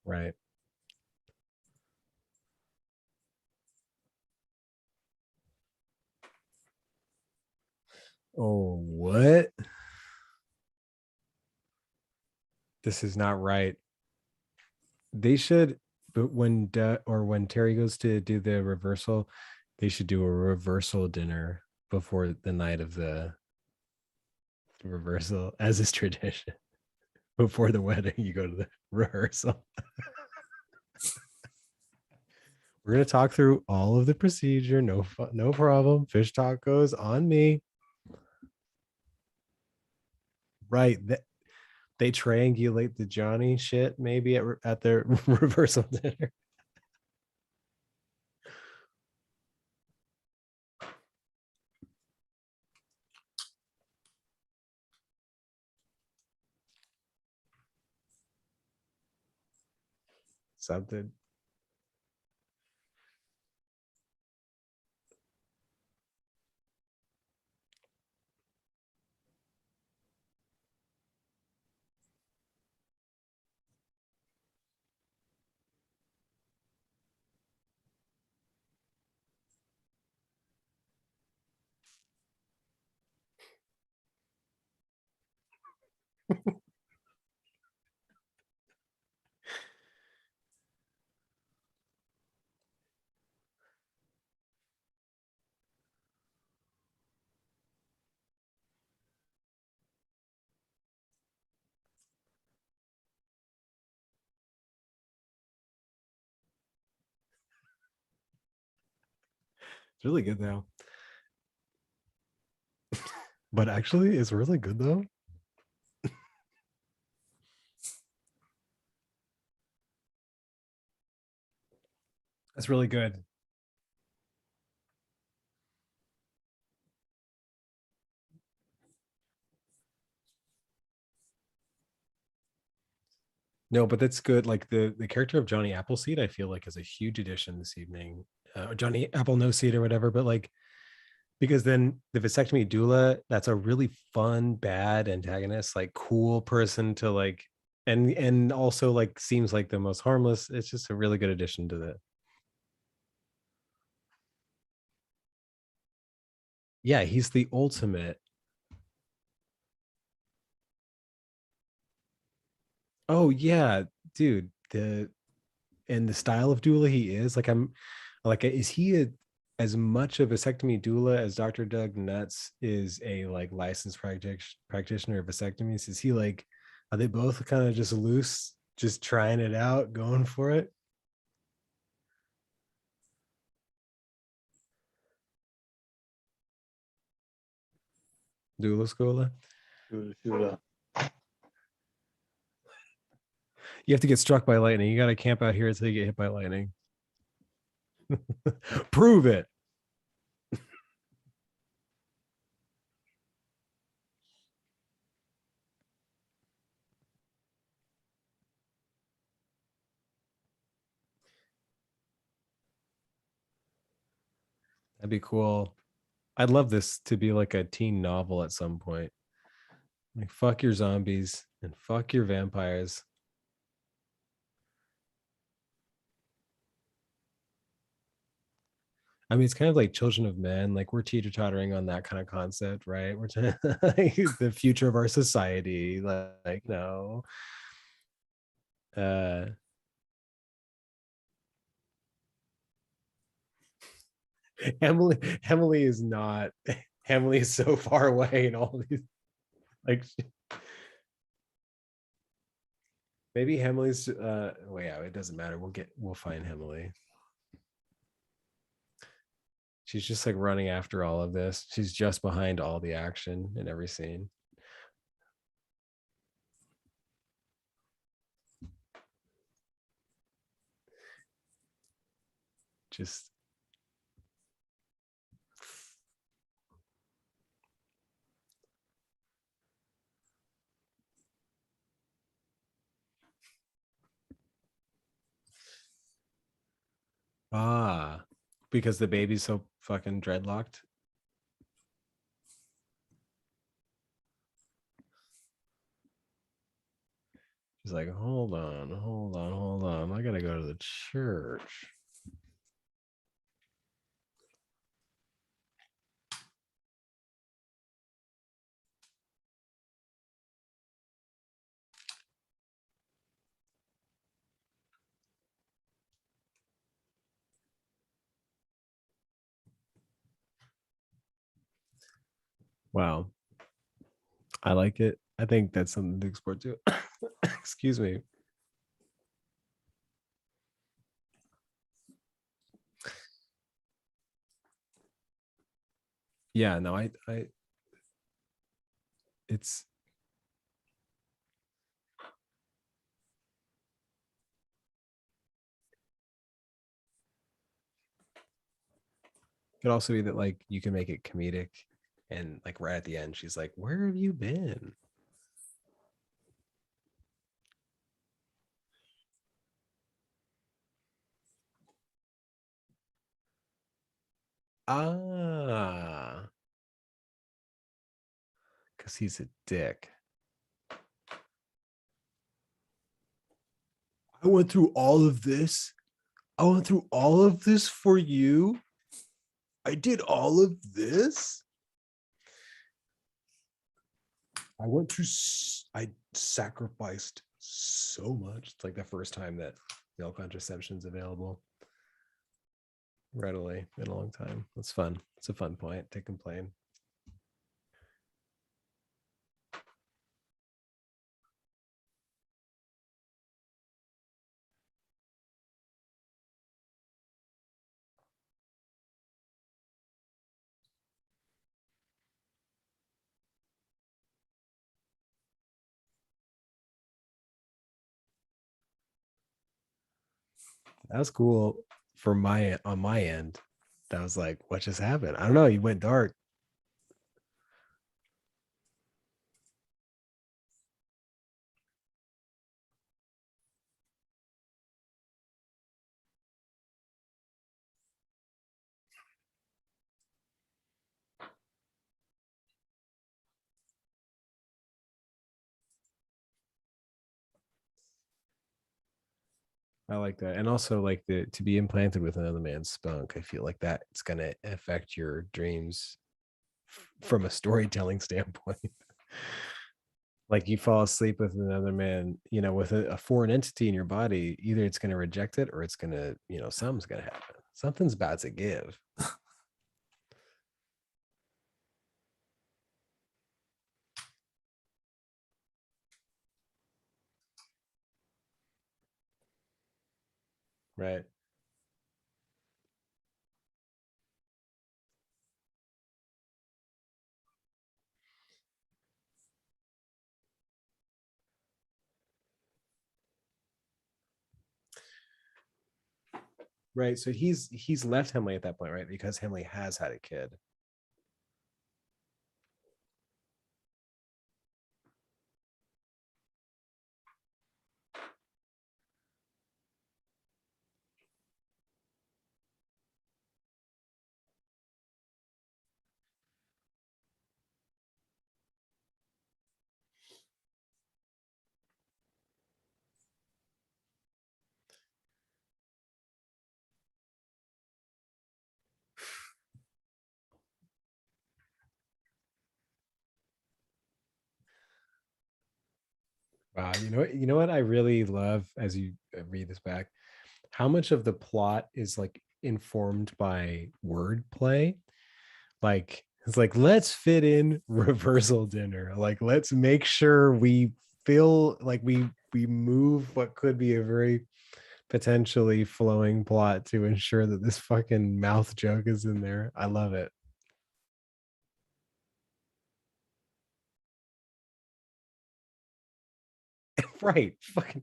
[SPEAKER 2] Right. Oh, what? This is not right. They should, but when Terry goes to do the reversal, they should do a reversal dinner before the night of the reversal, as is tradition. Before the wedding, you go to the rehearsal. We're gonna talk through all of the procedure. No problem. Fish tacos on me. Right. They triangulate the Johnny shit maybe at their reversal dinner. Something. It's really good though. But actually, it's really good though. That's really good. No, but that's good. Like the character of Johnny Appleseed, I feel like is a huge addition this evening. Johnny Apple No Seed or whatever. But like because then the vasectomy doula, that's a really fun bad antagonist, like cool person to like, and also like seems like the most harmless. It's just a really good addition to the. Yeah, he's the ultimate. Oh yeah, dude. The style of doula he is like, I'm like, is he as much a vasectomy doula as Dr. Doug Nuts is a like licensed practitioner of vasectomies? Is he like, are they both kind of just loose, just trying it out, going for it? Doula schooler.
[SPEAKER 1] Shula.
[SPEAKER 2] You have to get struck by lightning. You got to camp out here until you get hit by lightning. Prove it. That'd be cool. I'd love this to be like a teen novel at some point. Like, fuck your zombies and fuck your vampires. I mean, it's kind of like Children of Men. Like, we're teeter-tottering on that kind of concept, right? We're like, the future of our society. Like no. Uh Emily is not. Emily is so far away in all these, like, maybe Emily's well, yeah, it doesn't matter. We'll find Emily. She's just like running after all of this. She's just behind all the action in every scene. Just because the baby's so fucking dreadlocked. She's like, hold on. I gotta go to the church. Wow. I like it. I think that's something to explore too. Excuse me. Yeah, no, I it's could also be that like you can make it comedic and like right at the end she's like, where have you been? Ah, because he's a dick. I went through all of this. I went through all of this for you. I did all of this. I sacrificed so much. It's like the first time that male contraception's available readily in a long time. That's fun. It's a fun point to complain. That was cool for on my end. That was like, what just happened? I don't know. You went dark. I like that. And also like to be implanted with another man's spunk, I feel like that's gonna affect your dreams from a storytelling standpoint. Like you fall asleep with another man, with a foreign entity in your body, either it's gonna reject it or it's gonna, something's gonna happen. Something's about to give. Right. Right. So he's left Hemley at that point, right? Because Hemley has had a kid. Wow, you know what I really love as you read this back, how much of the plot is like informed by wordplay. Like it's like let's fit in reversal dinner. Like let's make sure we feel like we move what could be a very potentially flowing plot to ensure that this fucking mouth joke is in there. I love it. Right. Fucking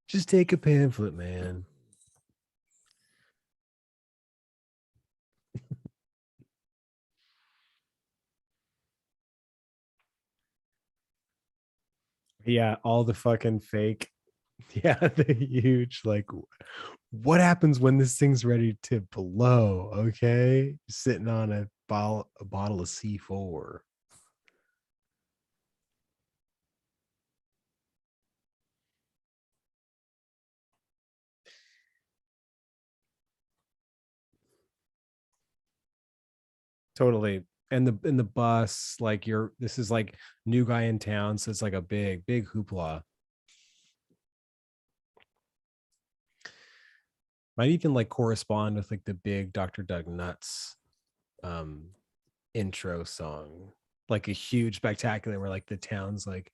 [SPEAKER 2] just take a pamphlet, man. Yeah, all the fucking fake. Yeah, the huge like what happens when this thing's ready to blow? Okay. Sitting on a bottle of C4. Totally. And the bus, like this is like new guy in town, so it's like a big hoopla. Might even like correspond with like the big Dr. Doug Nuts intro song. Like a huge spectacular where like the town's like,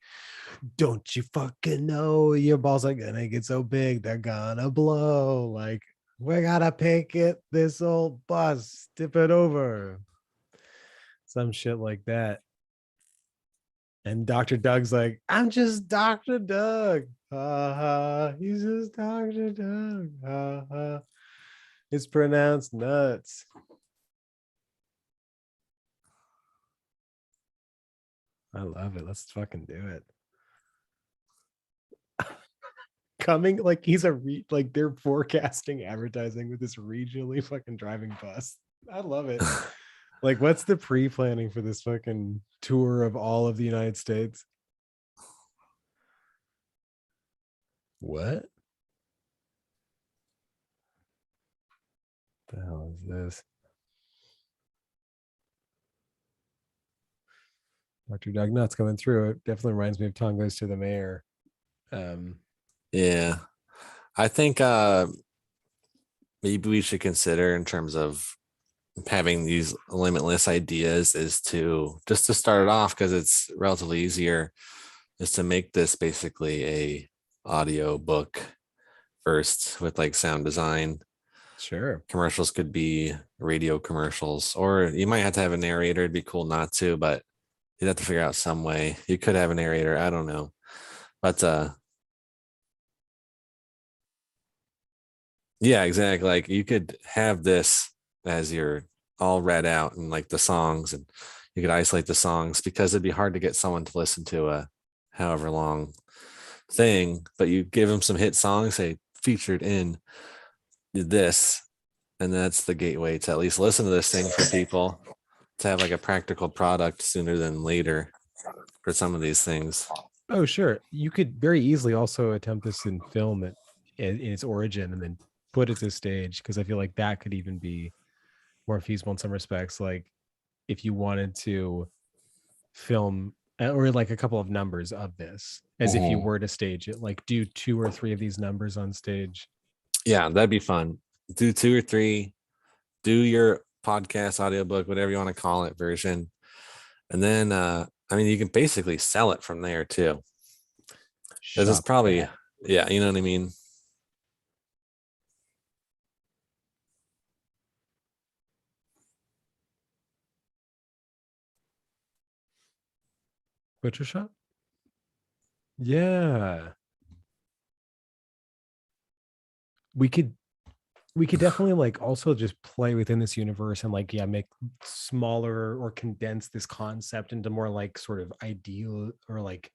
[SPEAKER 2] don't you fucking know your balls are gonna get so big they're gonna blow. Like we gotta picket this old bus, tip it over. Some shit like that. And Dr. Doug's like, I'm just Dr. Doug. Ha ha. He's just Dr. Doug. Ha ha. It's pronounced nuts. I love it. Let's fucking do it. Coming like he's like they're forecasting advertising with this regionally fucking driving bus. I love it. Like, what's the pre-planning for this fucking tour of all of the United States? What the hell is this? Dr. Doug Nuts coming through. It definitely reminds me of Tom Goes to the Mayor.
[SPEAKER 4] Yeah. I think maybe we should consider in terms of having these limitless ideas is to just to start it off, because it's relatively easier, is to make this basically a audio book first with like sound design.
[SPEAKER 2] Sure.
[SPEAKER 4] Commercials could be radio commercials, or you might have to have a narrator. It'd be cool not to, but you'd have to figure out some way. You could have a narrator. I don't know. But yeah, exactly. Like you could have this as your all read out and like the songs, and you could isolate the songs because it'd be hard to get someone to listen to a however long thing, but you give them some hit songs, say featured in this, and that's the gateway to at least listen to this thing for people to have like a practical product sooner than later. for some of these things.
[SPEAKER 2] Oh, sure. You could very easily also attempt this in film in its origin and then put it to stage, because I feel like that could even be more feasible in some respects. Like if you wanted to film or like a couple of numbers of this as if you were to stage it, like do 2 or 3 of these numbers on stage.
[SPEAKER 4] Yeah, that'd be fun. Do 2 or 3, do your podcast, audiobook, whatever you want to call it, version. And then, I mean, you can basically sell it from there too. This is probably, yeah, you know what I mean?
[SPEAKER 2] Butcher shop? Yeah. We could definitely like also just play within this universe and like, yeah, make smaller or condense this concept into more like sort of ideal or like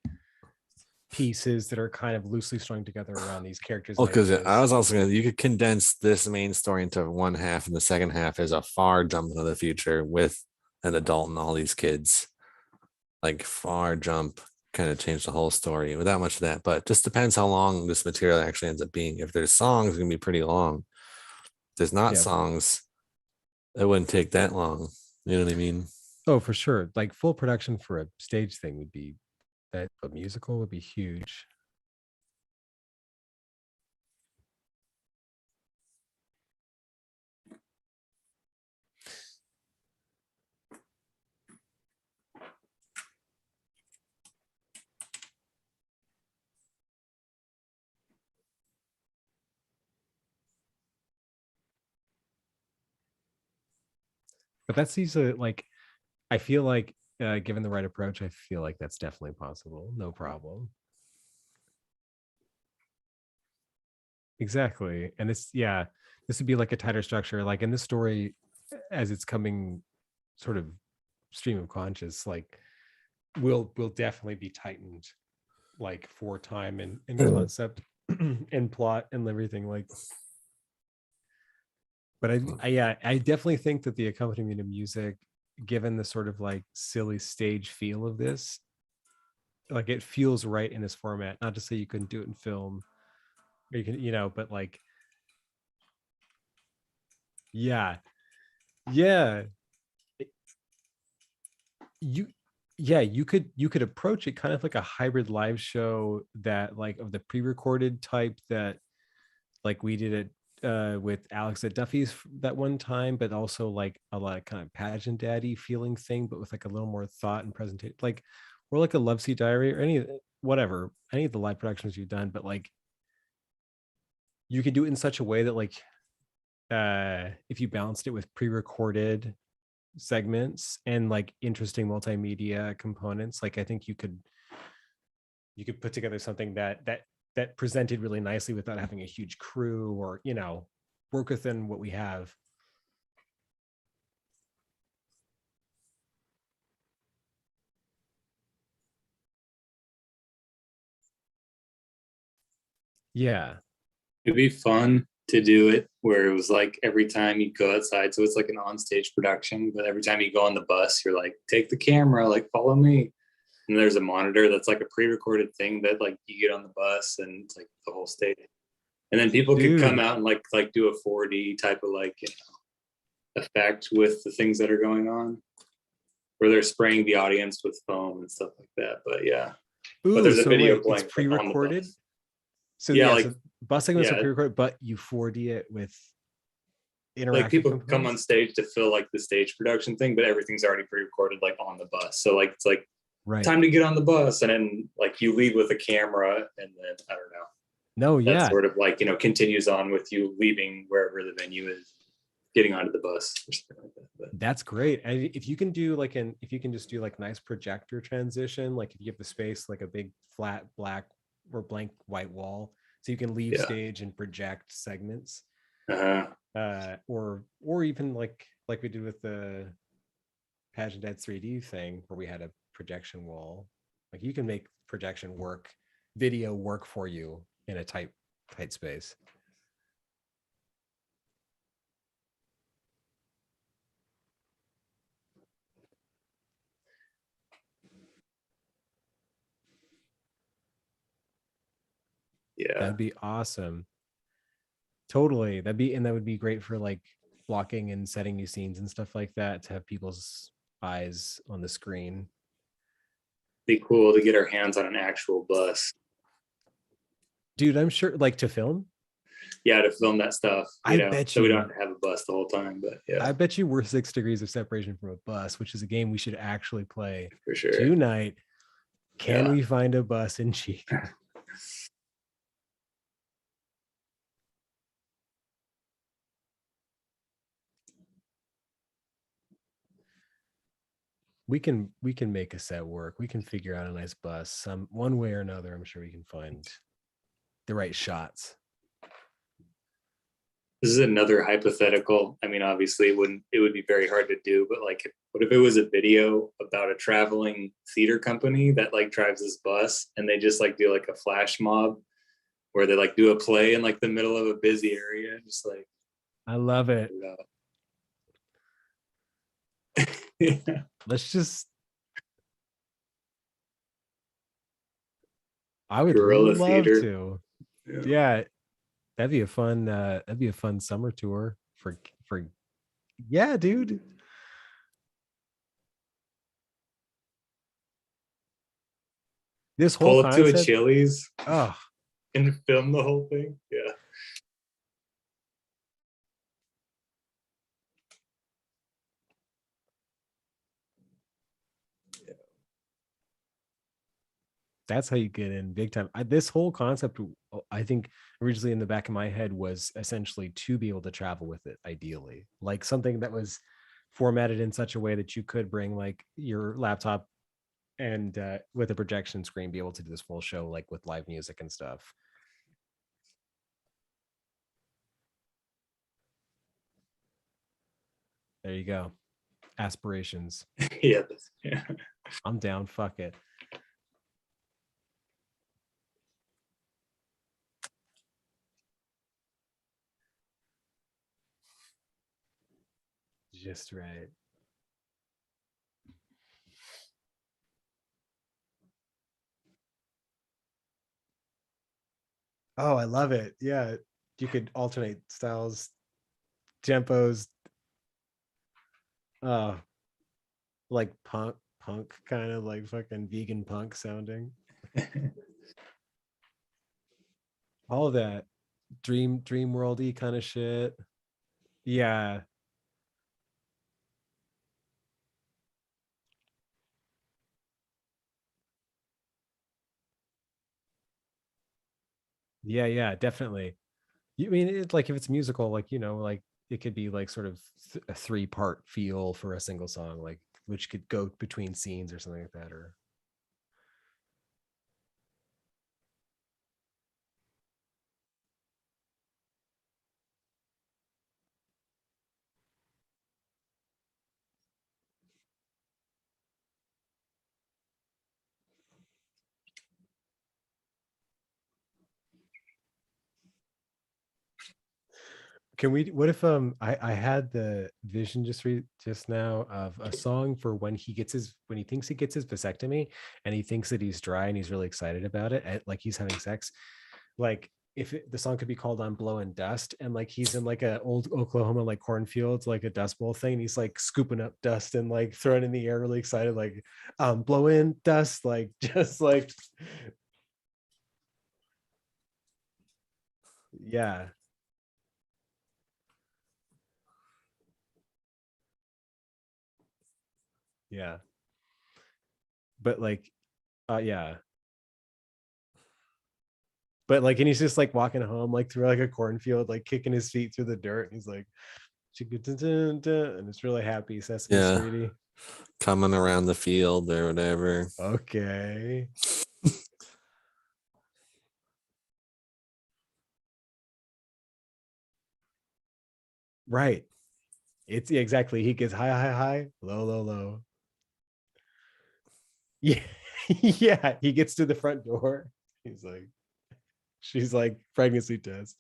[SPEAKER 2] pieces that are kind of loosely strung together around these characters.
[SPEAKER 4] Well, because I
[SPEAKER 2] ideas.
[SPEAKER 4] was also going to, you could condense this main story into one half, and the second half is a far jump into the future with an adult and all these kids. Like far jump, kind of change the whole story without much of that. But just depends how long this material actually ends up being. If there's songs, it's gonna be pretty long. If there's not songs, it wouldn't take that long. You know what I mean?
[SPEAKER 2] Oh, for sure. Like full production for a stage thing would be that a musical would be huge. But that's easy. Like, I feel like, given the right approach, I feel like that's definitely possible. No problem. Exactly. And this would be like a tighter structure. Like in this story, as it's coming sort of stream of conscious, like will definitely be tightened, like for time and concept and plot and everything. Like, but I definitely think that the accompaniment of music, given the sort of like silly stage feel of this, like it feels right in this format. Not to say you couldn't do it in film, or you can, but like, yeah, you, you could approach it kind of like a hybrid live show that like of the pre-recorded type that like we did it with Alex at Duffy's that one time, but also like a lot of kind of pageant daddy feeling thing, but with like a little more thought and presentation, like or like a Love Seat Diary or any of the live productions you've done, but like you can do it in such a way that like if you balanced it with pre-recorded segments and like interesting multimedia components, like I think you could put together something that presented really nicely without having a huge crew or work within what we have. Yeah,
[SPEAKER 1] It'd be fun to do it where it was like every time you go outside, so it's like an onstage production, but every time you go on the bus, you're like, take the camera, like follow me. And there's a monitor that's like a pre-recorded thing that like you get on the bus and it's like the whole stage. And then people could come out and like do a 4D type of like, effect with the things that are going on, where they're spraying the audience with foam and stuff like that. But yeah.
[SPEAKER 2] Ooh,
[SPEAKER 1] but there's a
[SPEAKER 2] so
[SPEAKER 1] video
[SPEAKER 2] wait,
[SPEAKER 1] playing
[SPEAKER 2] it's pre-recorded.
[SPEAKER 1] bus.
[SPEAKER 2] So
[SPEAKER 1] yeah,
[SPEAKER 2] so bus segments are pre-recorded, but you 4D it with interactive
[SPEAKER 1] like people
[SPEAKER 2] components?
[SPEAKER 1] come on stage to fill like the stage production thing, but everything's already pre-recorded like on the bus. So like it's like time to get on the bus, and then like you leave with a camera, and then I don't know.
[SPEAKER 2] No, yeah.
[SPEAKER 1] That sort of like, continues on with you leaving wherever the venue is, getting onto the bus or something like that. But
[SPEAKER 2] that's great. And if you can do if you can just do like nice projector transition, like if you give the space like a big flat black or blank white wall, so you can leave stage and project segments. Or even like we did with the Pageant Dad 3D thing where we had a projection wall. Like you can make projection work, video work for you in a tight space.
[SPEAKER 1] Yeah.
[SPEAKER 2] That'd be awesome. Totally. That would be great for like blocking and setting new scenes and stuff like that, to have people's eyes on the screen.
[SPEAKER 5] Be cool to get our hands on an actual bus.
[SPEAKER 2] Dude, I'm sure, like, to film.
[SPEAKER 5] Yeah, to film that stuff.
[SPEAKER 2] I bet
[SPEAKER 5] so we
[SPEAKER 2] you-
[SPEAKER 5] don't have to have a bus the whole time. But yeah,
[SPEAKER 2] I bet you we're 6 degrees of separation from a bus, which is a game we should actually play
[SPEAKER 5] for sure.
[SPEAKER 2] tonight. Can
[SPEAKER 5] Yeah.
[SPEAKER 2] we find a bus in Cheek? We can make a set work. We can figure out a nice bus one way or another. I'm sure we can find the right shots.
[SPEAKER 5] This is another hypothetical. I mean, obviously, it would be very hard to do, but like, what if it was a video about a traveling theater company that like drives this bus, and they just like do like a flash mob where they like do a play in like the middle of a busy area, just like.
[SPEAKER 2] I love it.
[SPEAKER 5] Yeah.
[SPEAKER 2] Let's just. I would
[SPEAKER 5] Guerrilla
[SPEAKER 2] love
[SPEAKER 5] theater.
[SPEAKER 2] to. Yeah, that'd be a fun summer tour for. Yeah, dude. This whole
[SPEAKER 5] Pull up to a
[SPEAKER 2] concept.
[SPEAKER 5] Chili's
[SPEAKER 2] Oh,
[SPEAKER 5] and film the whole thing. Yeah.
[SPEAKER 2] that's how you get in big time. This whole concept, I think, originally in the back of my head was essentially to be able to travel with it, ideally, like something that was formatted in such a way that you could bring like your laptop and with a projection screen, be able to do this full show, like with live music and stuff. There you go. Aspirations.
[SPEAKER 5] Yeah.
[SPEAKER 2] I'm down. Fuck it. Just right. Oh, I love it. Yeah. You could alternate styles, tempos. Like punk kind of like fucking vegan punk sounding. All of that dream worldy kind of shit. Yeah. Yeah, definitely. You mean it, like if it's musical, like, like it could be like sort of a 3-part feel for a single song, like which could go between scenes or something like that. Or can we, what if I had the vision just now of a song for when he thinks he gets his vasectomy and he thinks that he's dry and he's really excited about it, like he's having sex, like if the song could be called "On Blowing Dust," and like he's in like a old Oklahoma like cornfields, like a dust bowl thing, and he's like scooping up dust and like throwing it in the air, really excited, like blowing dust, like just like yeah. Yeah. But like, yeah. But like, and he's just like walking home, like through like a cornfield, like kicking his feet through the dirt. And he's like, and it's really happy, Sesame
[SPEAKER 4] Yeah.
[SPEAKER 2] Streety.
[SPEAKER 4] Coming around the field or whatever.
[SPEAKER 2] Okay. Right. It's exactly. He gets high, low, low, low. Yeah. Yeah. He gets to the front door. She's like, pregnancy test.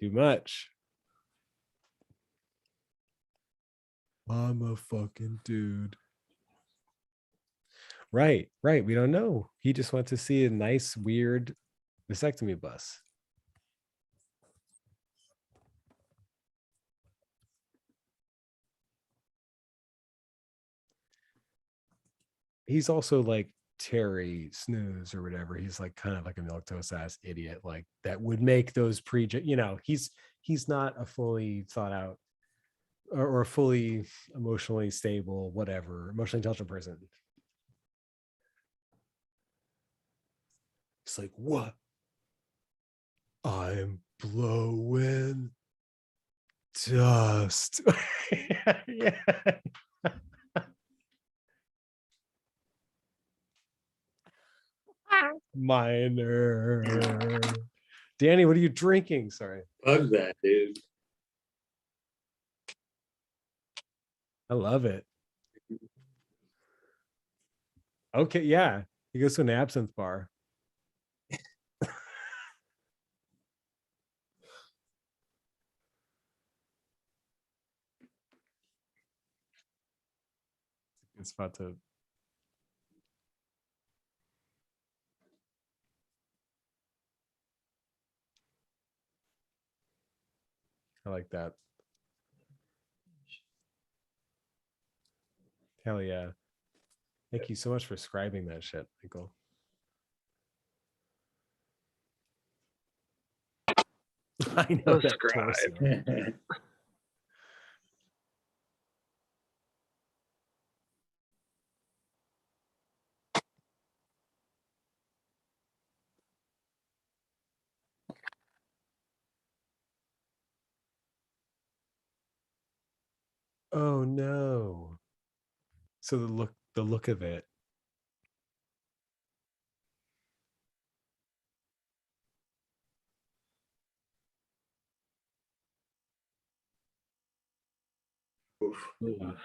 [SPEAKER 2] Too much. I'm a fucking dude. Right. We don't know. He just went to see a nice, weird vasectomy bus. He's also like Terry Snooze or whatever. He's like kind of like a milquetoast ass idiot, like that would make those he's not a fully thought out or a fully emotionally stable, whatever, emotionally intelligent person. It's like, what? I'm blowing dust. Yeah. Minor. Danny, what are you drinking? Sorry.
[SPEAKER 5] Fuck that, dude.
[SPEAKER 2] I love it. Okay, yeah. He goes to an absinthe bar. Good spot to. I like that. Hell yeah. Thank you so much for scribing that shit, Michael. I know that torso. Oh no. So the look of it.
[SPEAKER 5] Oof.
[SPEAKER 2] God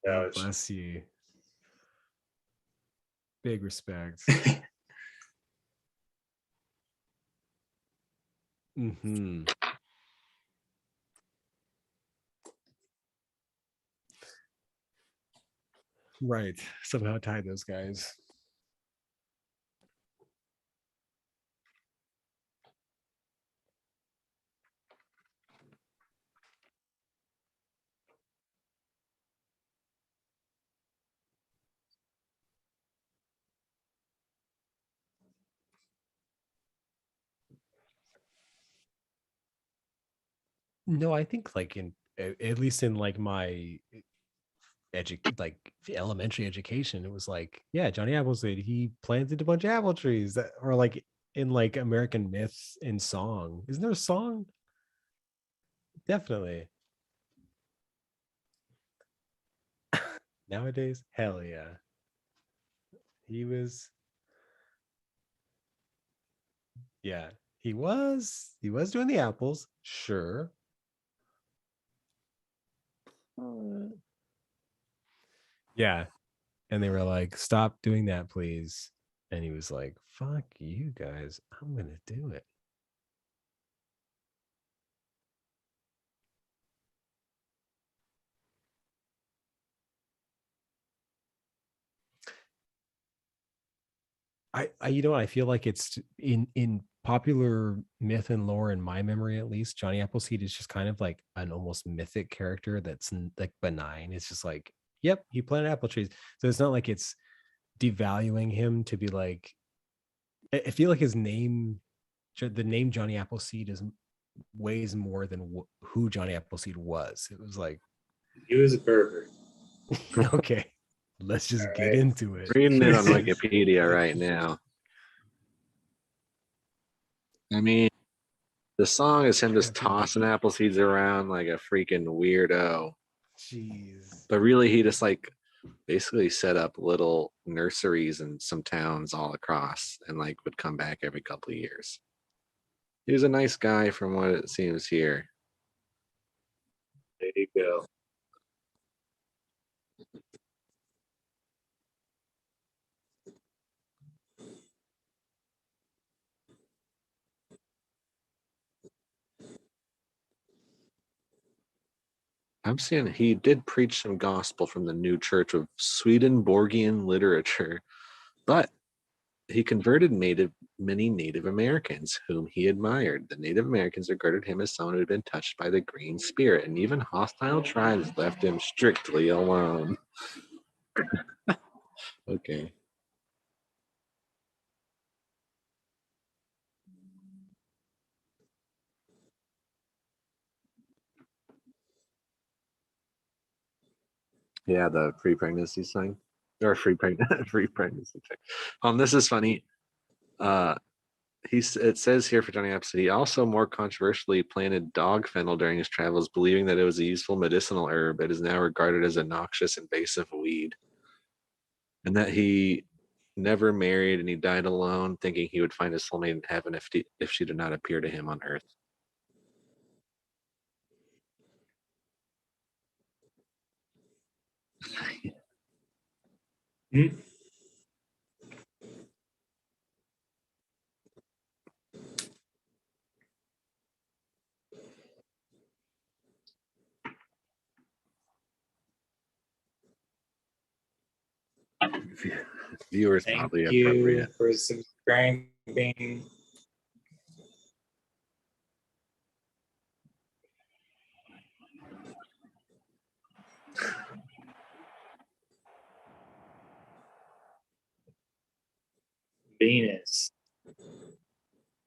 [SPEAKER 5] Ouch.
[SPEAKER 2] bless you. Big respect. Mm-hmm. Right. Somehow tied those guys. No, I think like at least in like my like elementary education, it was like, yeah, Johnny Appleseed, he planted a bunch of apple trees that or like in like American myths in song. Isn't there a song? Definitely. Nowadays, hell yeah. He was, yeah, he was doing the apples, sure. Yeah. And they were like, stop doing that, please. And he was like, fuck you guys. I'm going to do it. I feel like it's in popular myth and lore, in my memory at least, Johnny Appleseed is just kind of like an almost mythic character that's like benign. It's just like, yep, he planted apple trees. So it's not like it's devaluing him to be like, I feel like his name, the name Johnny Appleseed is weighs more than who Johnny Appleseed was. It was like,
[SPEAKER 5] He was a pervert.
[SPEAKER 2] okay, let's just
[SPEAKER 5] All
[SPEAKER 2] get
[SPEAKER 5] right.
[SPEAKER 2] into it.
[SPEAKER 3] Reading it on Wikipedia right now. I mean, the song is him just tossing apple seeds around like a freaking weirdo.
[SPEAKER 2] Jeez.
[SPEAKER 3] But really, he just like basically set up little nurseries in some towns all across and like would come back every couple of years. He was a nice guy from what it seems here.
[SPEAKER 5] There you go.
[SPEAKER 3] I'm seeing he did preach some gospel from the new church of Swedenborgian literature, but he converted many Native Americans whom he admired. The Native Americans regarded him as someone who had been touched by the green spirit, and even hostile tribes left him strictly alone. Okay. Yeah, the free pregnancy sign or free pregnancy check. This is funny. It says here for Johnny Appleseed, he also more controversially planted dog fennel during his travels, believing that it was a useful medicinal herb. It is now regarded as a noxious, invasive weed, and that he never married and he died alone, thinking he would find his soulmate in heaven if she did not appear to him on earth.
[SPEAKER 5] Hmm.
[SPEAKER 3] Viewers
[SPEAKER 5] Thank
[SPEAKER 3] probably
[SPEAKER 5] you
[SPEAKER 3] appropriate.
[SPEAKER 5] for subscribing. Venus.